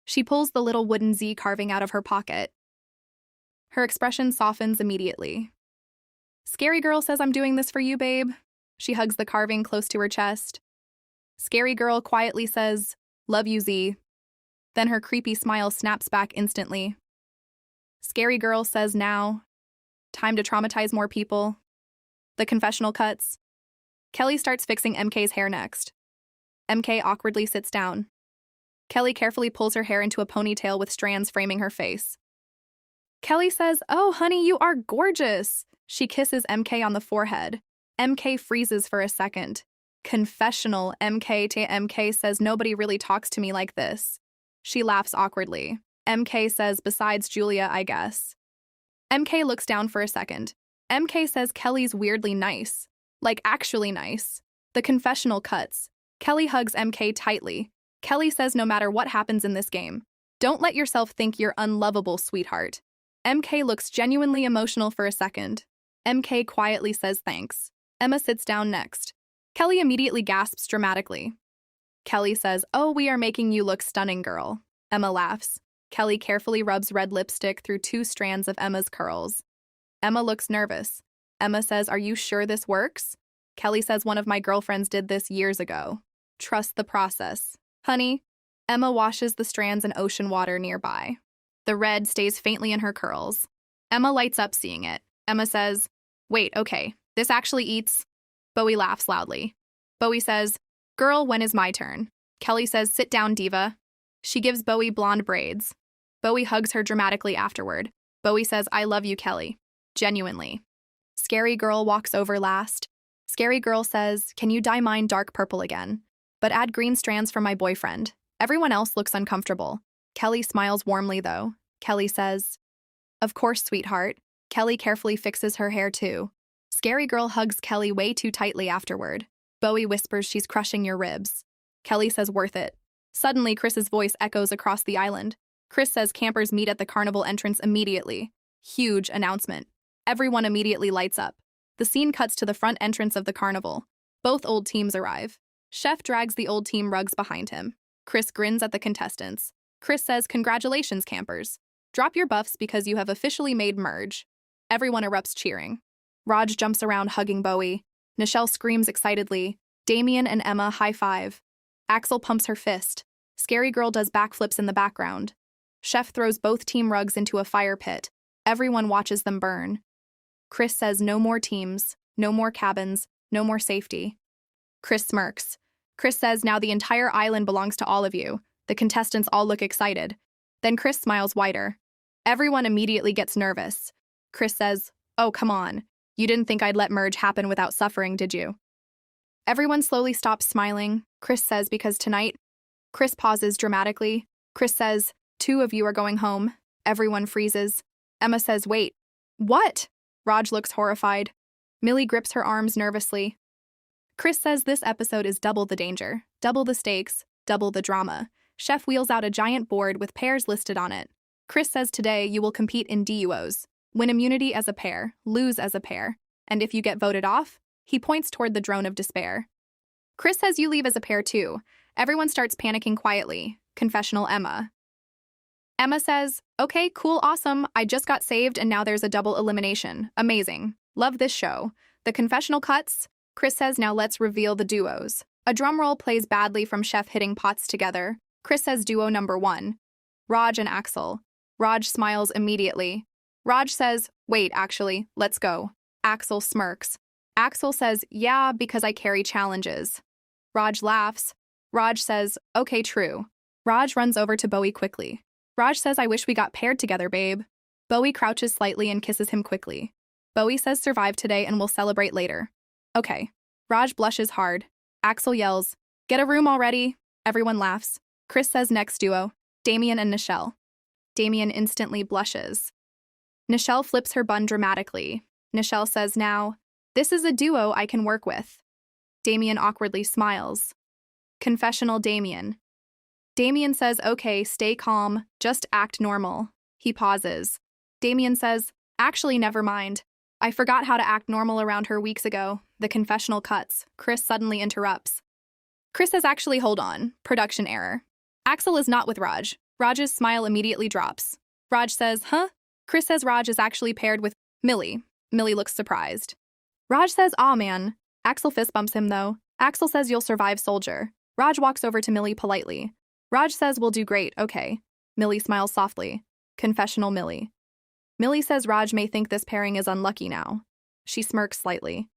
She pulls the little wooden Z carving out of her pocket. Her expression softens immediately. Scary Girl says, "I'm doing this for you, babe." She hugs the carving close to her chest. Scary Girl quietly says, "Love you, Z." Then her creepy smile snaps back instantly. Scary Girl says, "Now, time to traumatize more people." The confessional cuts. Kelly starts fixing MK's hair next. MK awkwardly sits down. Kelly carefully pulls her hair into a ponytail with strands framing her face. Kelly says, "Oh, honey, you are gorgeous." She kisses MK on the forehead. MK freezes for a second. Confessional MK to MK says, "Nobody really talks to me like this." She laughs awkwardly. MK says, "Besides Julia, I guess." MK looks down for a second. MK says Kelly's weirdly nice. Like actually nice. The confessional cuts. Kelly hugs MK tightly. Kelly says no matter what happens in this game, don't let yourself think you're unlovable, sweetheart. MK looks genuinely emotional for a second. MK quietly says thanks. Emma sits down next. Kelly immediately gasps dramatically. Kelly says, "Oh, we are making you look stunning, girl." Emma laughs. Kelly carefully rubs red lipstick through 2 strands of Emma's curls. Emma looks nervous. Emma says, "Are you sure this works?" Kelly says, "One of my girlfriends did this years ago. Trust the process." "Honey." Emma washes the strands in ocean water nearby. The red stays faintly in her curls. Emma lights up seeing it. Emma says, Wait, okay, this actually eats. Bowie laughs loudly. Bowie says, girl, when is my turn? Kelly says, sit down, diva. She gives Bowie blonde braids. Bowie hugs her dramatically afterward. Bowie says, I love you, Kelly. Genuinely. Scary Girl walks over last. Scary Girl says, can you dye mine dark purple again? But add green strands for my boyfriend. Everyone else looks uncomfortable. Kelly smiles warmly, though. Kelly says, of course, sweetheart. Kelly carefully fixes her hair, too. Scary Girl hugs Kelly way too tightly afterward. Bowie whispers she's crushing your ribs. Kelly says, worth it. Suddenly, Chris's voice echoes across the island. Chris says campers meet at the carnival entrance immediately. Huge announcement. Everyone immediately lights up. The scene cuts to the front entrance of the carnival. Both old teams arrive. Chef drags the old team rugs behind him. Chris grins at the contestants. Chris says, congratulations, campers. Drop your buffs because you have officially made merge. Everyone erupts cheering. Raj jumps around hugging Bowie. Nichelle screams excitedly. Damien and Emma high-five. Axel pumps her fist. Scary Girl does backflips in the background. Chef throws both team rugs into a fire pit. Everyone watches them burn. Chris says no more teams, no more cabins, no more safety. Chris smirks. Chris says now the entire island belongs to all of you. The contestants all look excited. Then Chris smiles wider. Everyone immediately gets nervous. Chris says, oh, come on. You didn't think I'd let merge happen without suffering, did you? Everyone slowly stops smiling. Chris says, because tonight. Chris pauses dramatically. Chris says, 2 of you are going home. Everyone freezes. Emma says, wait. What? Raj looks horrified. Millie grips her arms nervously. Chris says this episode is double the danger, double the stakes, double the drama. Chef wheels out a giant board with pairs listed on it. Chris says today you will compete in duos. Win immunity as a pair, lose as a pair. And if you get voted off, he points toward the drone of despair. Chris says you leave as a pair too. Everyone starts panicking quietly. Confessional Emma. Emma says, okay, cool, awesome. I just got saved and now there's a double elimination. Amazing. Love this show. The confessional cuts. Chris says now let's reveal the duos. A drum roll plays badly from Chef hitting pots together. Chris says duo number 1. Raj and Axel. Raj smiles immediately. Raj says, wait, actually, let's go. Axel smirks. Axel says, yeah, because I carry challenges. Raj laughs. Raj says, okay, true. Raj runs over to Bowie quickly. Raj says, I wish we got paired together, babe. Bowie crouches slightly and kisses him quickly. Bowie says survive today and we'll celebrate later. Okay. Raj blushes hard. Axel yells, get a room already. Everyone laughs. Chris says next duo, Damien and Nichelle. Damien instantly blushes. Nichelle flips her bun dramatically. Nichelle says now, this is a duo I can work with. Damien awkwardly smiles. Confessional Damien. Damien says, okay, stay calm, just act normal. He pauses. Damien says, actually, never mind. I forgot how to act normal around her weeks ago. The confessional cuts. Chris suddenly interrupts. Chris says, actually, hold on. Production error. Axel is not with Raj. Raj's smile immediately drops. Raj says, huh? Chris says Raj is actually paired with Millie. Millie looks surprised. Raj says, aw, man. Axel fist bumps him, though. Axel says you'll survive, soldier. Raj walks over to Millie politely. Raj says we'll do great, okay. Millie smiles softly. Confessional Millie. Millie says Raj may think this pairing is unlucky now. She smirks slightly.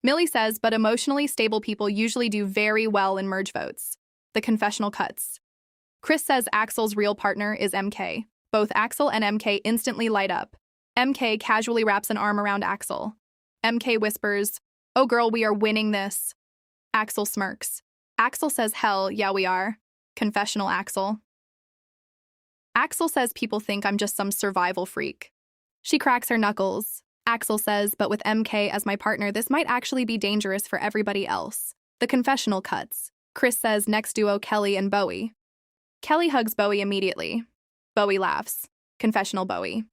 Millie says, but emotionally stable people usually do very well in merge votes. The confessional cuts. Chris says Axel's real partner is MK. Both Axel and MK instantly light up. MK casually wraps an arm around Axel. MK whispers, oh girl, we are winning this. Axel smirks. Axel says, hell, yeah we are. Confessional Axel. Axel says people think I'm just some survival freak. She cracks her knuckles. Axel says, but with MK as my partner, this might actually be dangerous for everybody else. The confessional cuts. Chris says next duo Kelly and Bowie. Kelly hugs Bowie immediately. Bowie laughs. Confessional Bowie.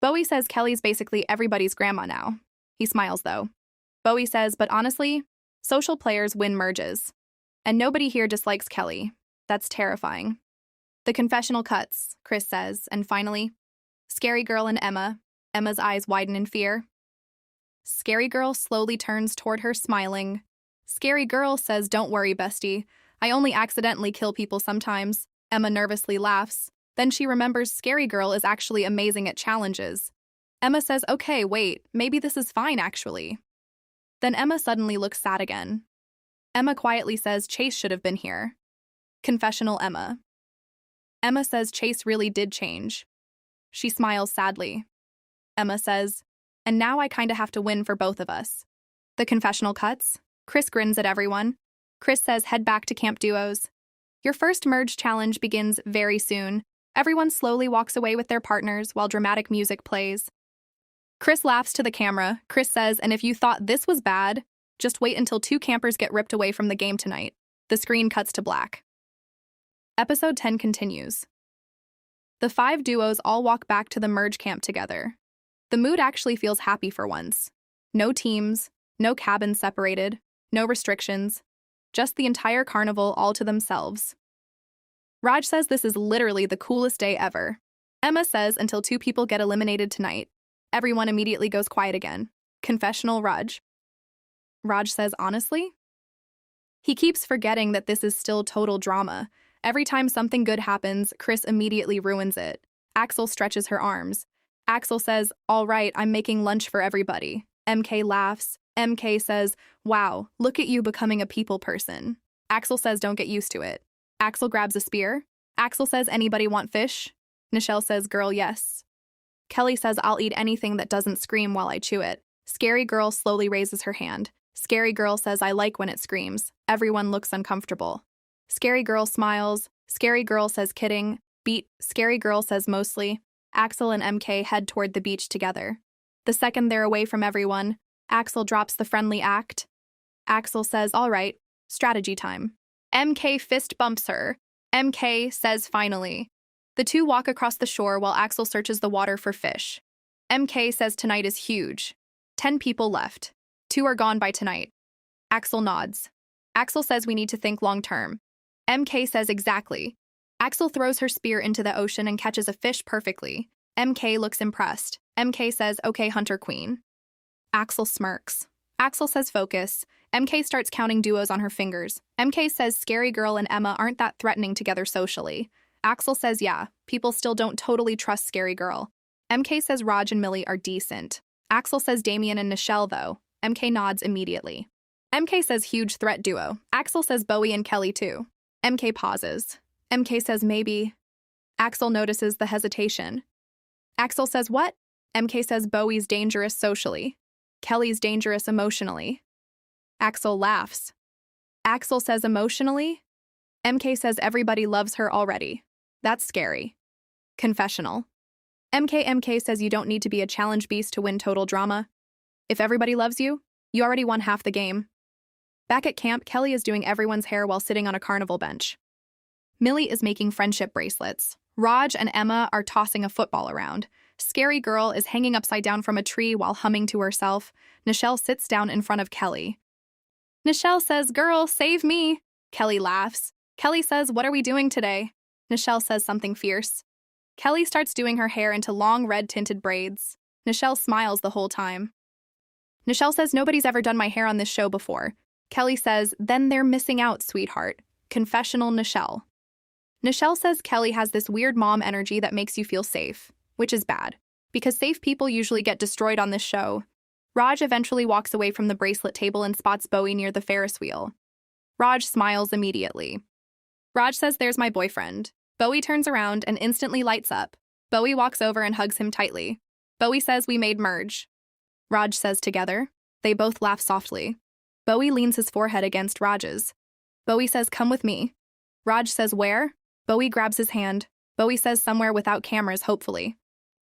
Bowie says Kelly's basically everybody's grandma now. He smiles though. Bowie says, but honestly, social players win merges. And nobody here dislikes Kelly. That's terrifying. The confessional cuts, Chris says, and finally, Scary Girl and Emma. Emma's eyes widen in fear. Scary Girl slowly turns toward her, smiling. Scary Girl says, don't worry, bestie. I only accidentally kill people sometimes. Emma nervously laughs. Then she remembers Scary Girl is actually amazing at challenges. Emma says, okay, wait, maybe this is fine actually. Then Emma suddenly looks sad again. Emma quietly says Chase should have been here. Confessional Emma. Emma says Chase really did change. She smiles sadly. Emma says, and now I kinda have to win for both of us. The confessional cuts. Chris grins at everyone. Chris says head back to Camp Duos. Your first merge challenge begins very soon. Everyone slowly walks away with their partners while dramatic music plays. Chris laughs to the camera. Chris says, and if you thought this was bad, just wait until 2 campers get ripped away from the game tonight. The screen cuts to black. Episode 10 continues. The 5 duos all walk back to the merge camp together. The mood actually feels happy for once. No teams, no cabins separated, no restrictions, just the entire carnival all to themselves. Raj says this is literally the coolest day ever. Emma says until 2 people get eliminated tonight. Everyone immediately goes quiet again. Confessional Raj. Raj says honestly? He keeps forgetting that this is still total drama. Every time something good happens, Chris immediately ruins it. Axel stretches her arms. Axel says, all right, I'm making lunch for everybody. MK laughs. MK says, wow, look at you becoming a people person. Axel says, don't get used to it. Axel grabs a spear. Axel says, anybody want fish? Nichelle says, girl, yes. Kelly says, I'll eat anything that doesn't scream while I chew it. Scary Girl slowly raises her hand. Scary Girl says, I like when it screams. Everyone looks uncomfortable. Scary Girl smiles. Scary Girl says, kidding. Beat. Scary Girl says, mostly. Axel and MK head toward the beach together. The second they're away from everyone, Axel drops the friendly act. Axel says, all right, strategy time. MK fist bumps her. MK says, finally. The 2 walk across the shore while Axel searches the water for fish. MK says tonight is huge. 10 people left. 2 are gone by tonight. Axel nods. Axel says we need to think long term. MK says exactly. Axel throws her spear into the ocean and catches a fish perfectly. MK looks impressed. MK says, okay, Hunter Queen. Axel smirks. Axel says focus. MK starts counting duos on her fingers. MK says Scary Girl and Emma aren't that threatening together socially. Axel says yeah, people still don't totally trust Scary Girl. MK says Raj and Millie are decent. Axel says Damien and Nichelle though. MK nods immediately. MK says huge threat duo. Axel says Bowie and Kelly too. MK pauses. MK says maybe. Axel notices the hesitation. Axel says what? MK says Bowie's dangerous socially. Kelly's dangerous emotionally. Axel laughs. Axel says emotionally? MK says everybody loves her already. That's scary. Confessional. MK says you don't need to be a challenge beast to win total drama. If everybody loves you, you already won half the game. Back at camp, Kelly is doing everyone's hair while sitting on a carnival bench. Millie is making friendship bracelets. Raj and Emma are tossing a football around. Scary Girl is hanging upside down from a tree while humming to herself. Nichelle sits down in front of Kelly. Nichelle says, girl, save me. Kelly laughs. Kelly says, what are we doing today? Nichelle says something fierce. Kelly starts doing her hair into long red tinted braids. Nichelle smiles the whole time. Nichelle says nobody's ever done my hair on this show before. Kelly says, then they're missing out, sweetheart. Confessional Nichelle. Nichelle says Kelly has this weird mom energy that makes you feel safe, which is bad, because safe people usually get destroyed on this show. Raj eventually walks away from the bracelet table and spots Bowie near the Ferris wheel. Raj smiles immediately. Raj says there's my boyfriend. Bowie turns around and instantly lights up. Bowie walks over and hugs him tightly. Bowie says we made merge. Raj says together. They both laugh softly. Bowie leans his forehead against Raj's. Bowie says come with me. Raj says where? Bowie grabs his hand. Bowie says somewhere without cameras, hopefully.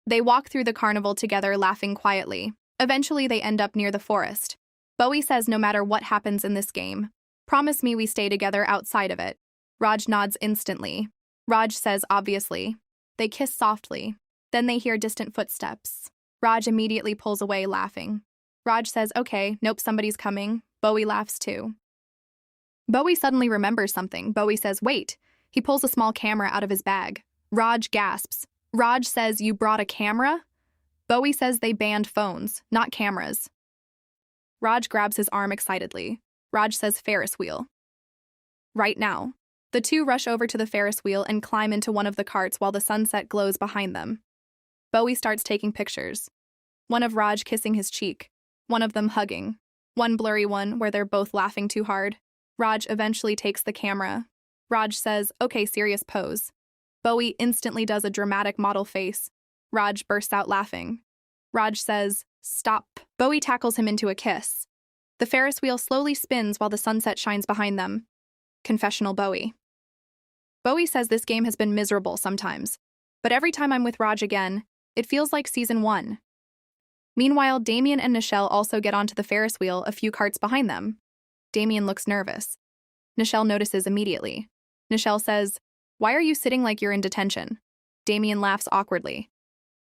They walk through the carnival together, laughing quietly. Eventually, they end up near the forest. Bowie says no matter what happens in this game, promise me we stay together outside of it. Raj nods instantly. Raj says obviously. They kiss softly. Then they hear distant footsteps. Raj immediately pulls away, laughing. Raj says, okay, nope, somebody's coming. Bowie laughs too. Bowie suddenly remembers something. Bowie says, wait. He pulls a small camera out of his bag. Raj gasps. Raj says, you brought a camera? Bowie says they banned phones, not cameras. Raj grabs his arm excitedly. Raj says Ferris wheel. Right now. The 2 rush over to the Ferris wheel and climb into one of the carts while the sunset glows behind them. Bowie starts taking pictures. One of Raj kissing his cheek, one of them hugging, one blurry one where they're both laughing too hard. Raj eventually takes the camera. Raj says, "Okay, serious pose." Bowie instantly does a dramatic model face. Raj bursts out laughing. Raj says, "Stop." Bowie tackles him into a kiss. The Ferris wheel slowly spins while the sunset shines behind them. Confessional Bowie. Bowie says this game has been miserable sometimes, but every time I'm with Raj again, it feels like season 1. Meanwhile, Damien and Nichelle also get onto the Ferris wheel a few carts behind them. Damien looks nervous. Nichelle notices immediately. Nichelle says, "Why are you sitting like you're in detention?" Damien laughs awkwardly.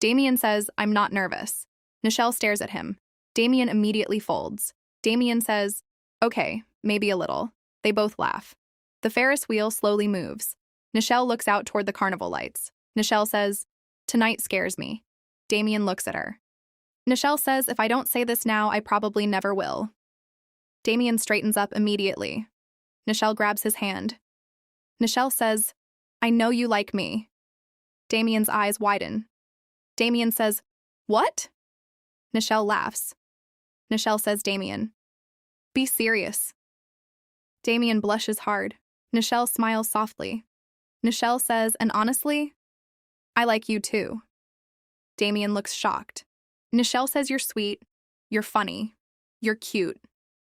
Damien says, "I'm not nervous." Nichelle stares at him. Damien immediately folds. Damien says, "Okay, maybe a little." They both laugh. The Ferris wheel slowly moves. Nichelle looks out toward the carnival lights. Nichelle says, "Tonight scares me." Damien looks at her. Nichelle says, "If I don't say this now, I probably never will." Damien straightens up immediately. Nichelle grabs his hand. Nichelle says, "I know you like me." Damien's eyes widen. Damien says, "What?" Nichelle laughs. Nichelle says, "Damien, be serious." Damien blushes hard. Nichelle smiles softly. Nichelle says, "And honestly, I like you too." Damien looks shocked. Nichelle says, "You're sweet, you're funny, you're cute."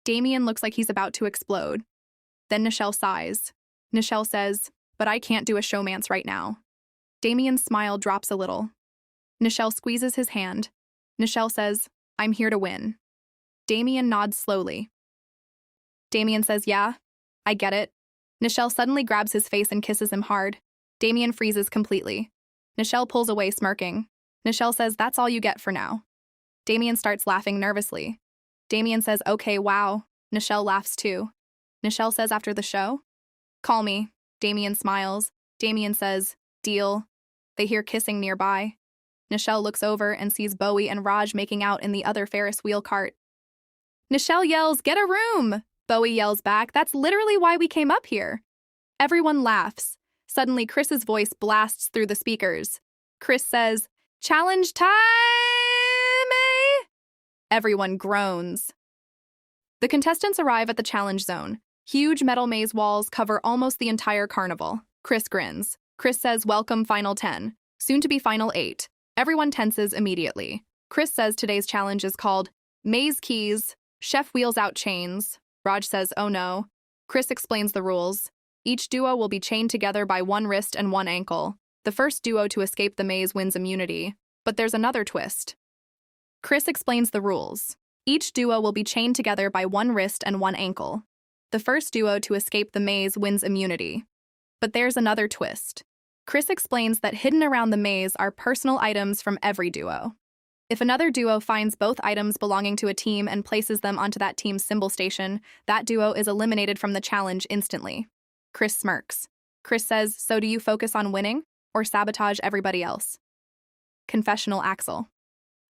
Damien looks like he's about to explode. Then Nichelle sighs. Nichelle says, "But I can't do a showmance right now." Damien's smile drops a little. Nichelle squeezes his hand. Nichelle says, "I'm here to win." Damien nods slowly. Damien says, "Yeah, I get it." Nichelle suddenly grabs his face and kisses him hard. Damien freezes completely. Nichelle pulls away, smirking. Nichelle says, "That's all you get for now." Damien starts laughing nervously. Damien says, "Okay, wow." Nichelle laughs too. Nichelle says, "After the show?" "Call me." Damien smiles. Damien says, "Deal." They hear kissing nearby. Nichelle looks over and sees Bowie and Raj making out in the other Ferris wheel cart. Nichelle yells, "Get a room!" Bowie yells back, "That's literally why we came up here." Everyone laughs. Suddenly, Chris's voice blasts through the speakers. Chris says, "Challenge time, eh?" Everyone groans. The contestants arrive at the challenge zone. Huge metal maze walls cover almost the entire carnival. Chris grins. Chris says, "Welcome, Final 10. Soon to be Final 8. Everyone tenses immediately. Chris says today's challenge is called Maze Keys. Chef wheels out chains. Raj says, "Oh no." Chris explains the rules. Each duo will be chained together by one wrist and one ankle. The first duo to escape the maze wins immunity. But there's another twist. Chris explains the rules. Each duo will be chained together by one wrist and one ankle. The first duo to escape the maze wins immunity. But there's another twist. Chris explains that hidden around the maze are personal items from every duo. If another duo finds both items belonging to a team and places them onto that team's symbol station, that duo is eliminated from the challenge instantly. Chris smirks. Chris says, "So do you focus on winning or sabotage everybody else?" Confessional Axel.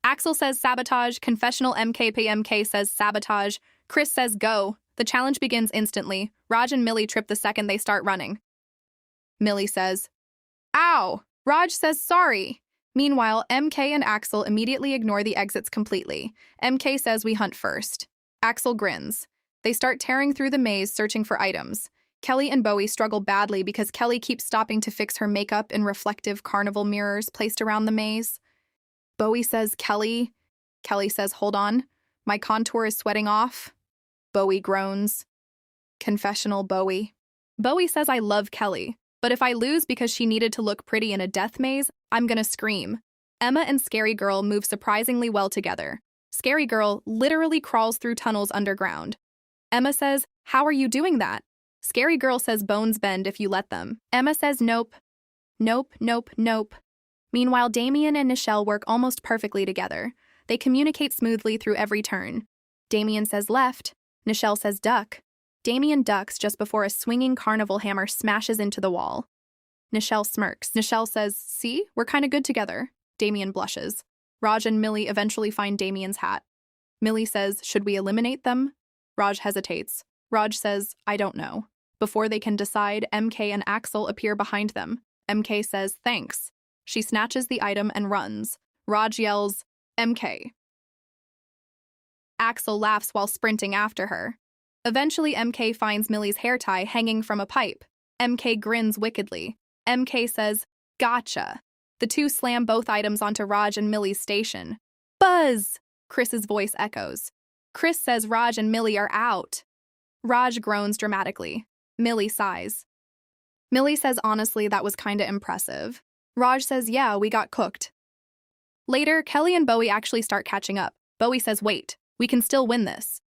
Axel says sabotage. Confessional MKPMK says sabotage. Chris says go. The challenge begins instantly. Raj and Millie trip the second they start running. Millie says, "Ow!" Raj says sorry. Meanwhile, MK and Axel immediately ignore the exits completely. MK says we hunt first. Axel grins. They start tearing through the maze searching for items. Kelly and Bowie struggle badly because Kelly keeps stopping to fix her makeup in reflective carnival mirrors placed around the maze. Bowie says, Kelly. Kelly says, "Hold on. My contour is sweating off." Bowie groans. Confessional Bowie. Bowie says, "I love Kelly, but if I lose because she needed to look pretty in a death maze, I'm gonna scream." Emma and Scary Girl move surprisingly well together. Scary Girl literally crawls through tunnels underground. Emma says, "How are you doing that?" Scary Girl says bones bend if you let them. Emma says nope. Nope, nope, nope. Meanwhile, Damien and Nichelle work almost perfectly together. They communicate smoothly through every turn. Damien says left. Nichelle says duck. Damien ducks just before a swinging carnival hammer smashes into the wall. Nichelle smirks. Nichelle says, "See, we're kinda good together." Damien blushes. Raj and Millie eventually find Damien's hat. Millie says, "Should we eliminate them?" Raj hesitates. Raj says, "I don't know." Before they can decide, MK and Axel appear behind them. MK says, "Thanks." She snatches the item and runs. Raj yells, "MK, Axel laughs while sprinting after her. Eventually, MK finds Millie's hair tie hanging from a pipe. MK grins wickedly. MK says, "Gotcha." The two slam both items onto Raj and Millie's station. Buzz! Chris's voice echoes. Chris says Raj and Millie are out. Raj groans dramatically. Millie sighs. Millie says honestly that was kinda impressive. Raj says yeah, we got cooked. Later, Kelly and Bowie actually start catching up. Bowie says wait, we can still win this.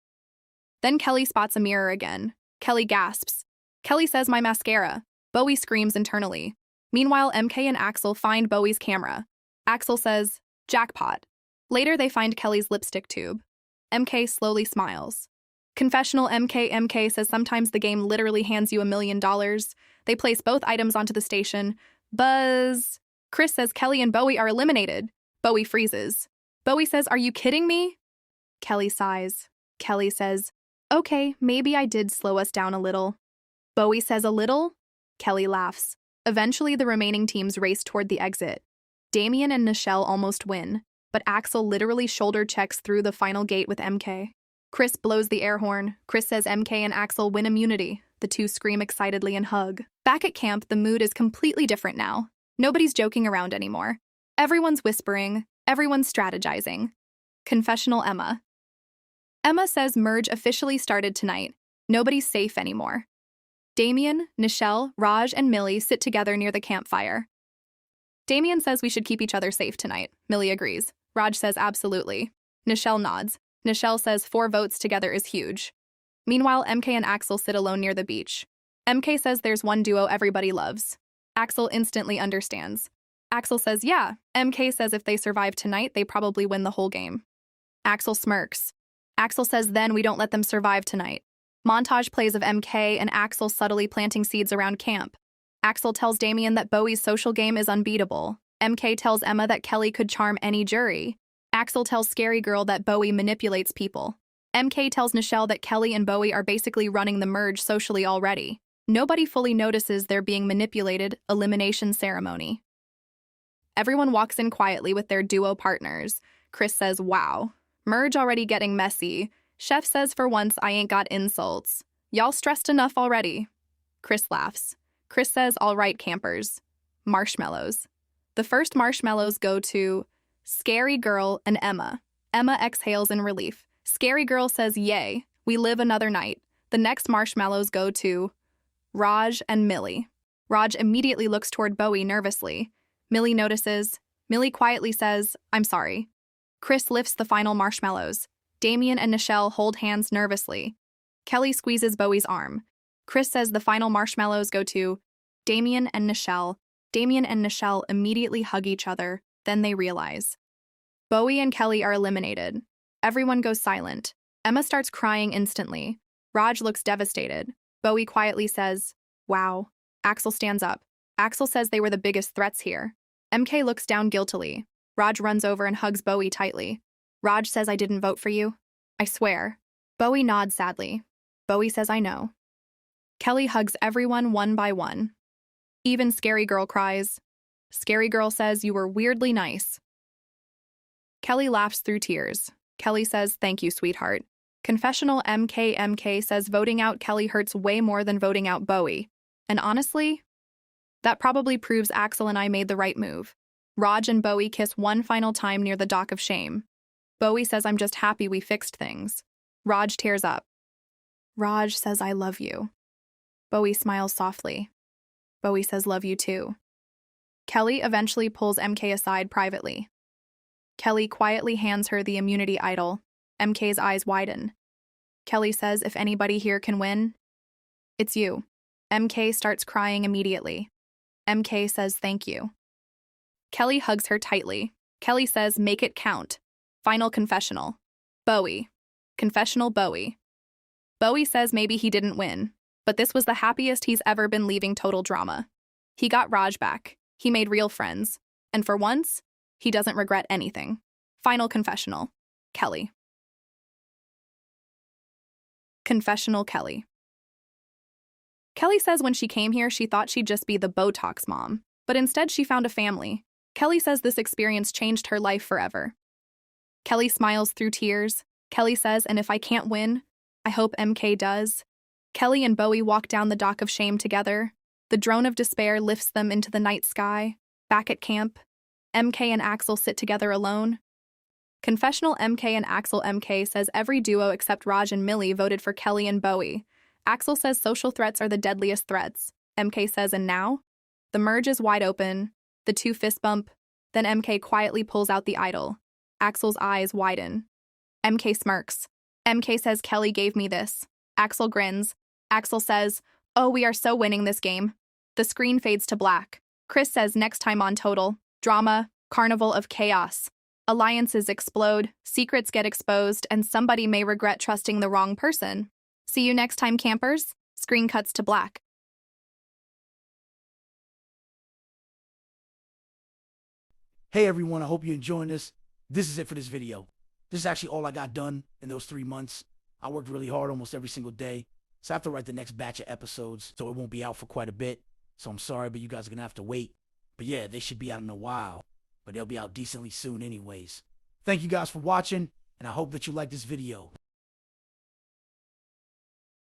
Then Kelly spots a mirror again. Kelly gasps. Kelly says my mascara. Bowie screams internally. Meanwhile, MK and Axel find Bowie's camera. Axel says, jackpot. Later, they find Kelly's lipstick tube. MK slowly smiles. Confessional MK says sometimes the game literally hands you $1 million. They place both items onto the station. Buzz. Chris says Kelly and Bowie are eliminated. Bowie freezes. Bowie says, are you kidding me? Kelly sighs. Kelly says, okay, maybe I did slow us down a little. Bowie says a little? Kelly laughs. Eventually, the remaining teams race toward the exit. Damien and Nichelle almost win, but Axel literally shoulder checks through the final gate with MK. Chris blows the air horn. Chris says MK and Axel win immunity. The two scream excitedly and hug. Back at camp, the mood is completely different now. Nobody's joking around anymore. Everyone's whispering. Everyone's strategizing. Confessional Emma. Emma says merge officially started tonight. Nobody's safe anymore. Damien, Nichelle, Raj, and Millie sit together near the campfire. Damien says we should keep each other safe tonight. Millie agrees. Raj says absolutely. Nichelle nods. Nichelle says 4 votes together is huge. Meanwhile, MK and Axel sit alone near the beach. MK says there's one duo everybody loves. Axel instantly understands. Axel says yeah. MK says if they survive tonight, they probably win the whole game. Axel smirks. Axel says then we don't let them survive tonight. Montage plays of MK and Axel subtly planting seeds around camp. Axel tells Damien that Bowie's social game is unbeatable. MK tells Emma that Kelly could charm any jury. Axel tells Scary Girl that Bowie manipulates people. MK tells Nichelle that Kelly and Bowie are basically running the merge socially already. Nobody fully notices they're being manipulated. Elimination ceremony. Everyone walks in quietly with their duo partners. Chris says, wow. Merge already getting messy. Chef says for once I ain't got insults. Y'all stressed enough already. Chris laughs. Chris says, all right, campers. Marshmallows. The first marshmallows go to Scary Girl and Emma. Emma exhales in relief. Scary Girl says, yay, we live another night. The next marshmallows go to Raj and Millie. Raj immediately looks toward Bowie nervously. Millie notices. Millie quietly says, I'm sorry. Chris lifts the final marshmallows. Damien and Nichelle hold hands nervously. Kelly squeezes Bowie's arm. Chris says the final marshmallows go to Damien and Nichelle. Damien and Nichelle immediately hug each other, then they realize. Bowie and Kelly are eliminated. Everyone goes silent. Emma starts crying instantly. Raj looks devastated. Bowie quietly says, wow. Axel stands up. Axel says they were the biggest threats here. MK looks down guiltily. Raj runs over and hugs Bowie tightly. Raj says I didn't vote for you. I swear. Bowie nods sadly. Bowie says I know. Kelly hugs everyone one by one. Even Scary Girl cries. Scary Girl says you were weirdly nice. Kelly laughs through tears. Kelly says thank you, sweetheart. Confessional MK says voting out Kelly hurts way more than voting out Bowie. And honestly, that probably proves Axel and I made the right move. Raj and Bowie kiss one final time near the dock of shame. Bowie says I'm just happy we fixed things. Raj tears up. Raj says I love you. Bowie smiles softly. Bowie says love you too. Kelly eventually pulls MK aside privately. Kelly quietly hands her the immunity idol. MK's eyes widen. Kelly says if anybody here can win, it's you. MK starts crying immediately. MK says thank you. Kelly hugs her tightly. Kelly says make it count. Final confessional. Bowie. Confessional Bowie. Bowie says maybe he didn't win, but this was the happiest he's ever been leaving total drama. He got Raj back. He made real friends. And for once, he doesn't regret anything. Final confessional. Kelly. Confessional Kelly. Kelly says when she came here, she thought she'd just be the Botox mom, but instead she found a family. Kelly says this experience changed her life forever. Kelly smiles through tears. Kelly says, and if I can't win, I hope MK does. Kelly and Bowie walk down the dock of shame together. The drone of despair lifts them into the night sky. Back at camp, MK and Axel sit together alone. Confessional MK and Axel. MK says every duo except Raj and Millie voted for Kelly and Bowie. Axel says social threats are the deadliest threats. MK says, and now? The merge is wide open. The two fist bump. Then MK quietly pulls out the idol. Axel's eyes widen. MK smirks. MK says, Kelly gave me this. Axel grins. Axel says, oh, we are so winning this game. The screen fades to black. Chris says, next time on Total Drama, Carnival of Chaos. Alliances explode, secrets get exposed, and somebody may regret trusting the wrong person. See you next time, campers. Screen cuts to black. Hey everyone, I hope you're enjoying this. This is it for this video. This is actually all I got done in those 3 months. I worked really hard almost every single day. So I have to write the next batch of episodes, so it won't be out for quite a bit. So I'm sorry, but you guys are going to have to wait. But yeah, they should be out in a while. But they'll be out decently soon anyways. Thank you guys for watching, and I hope that you like this video.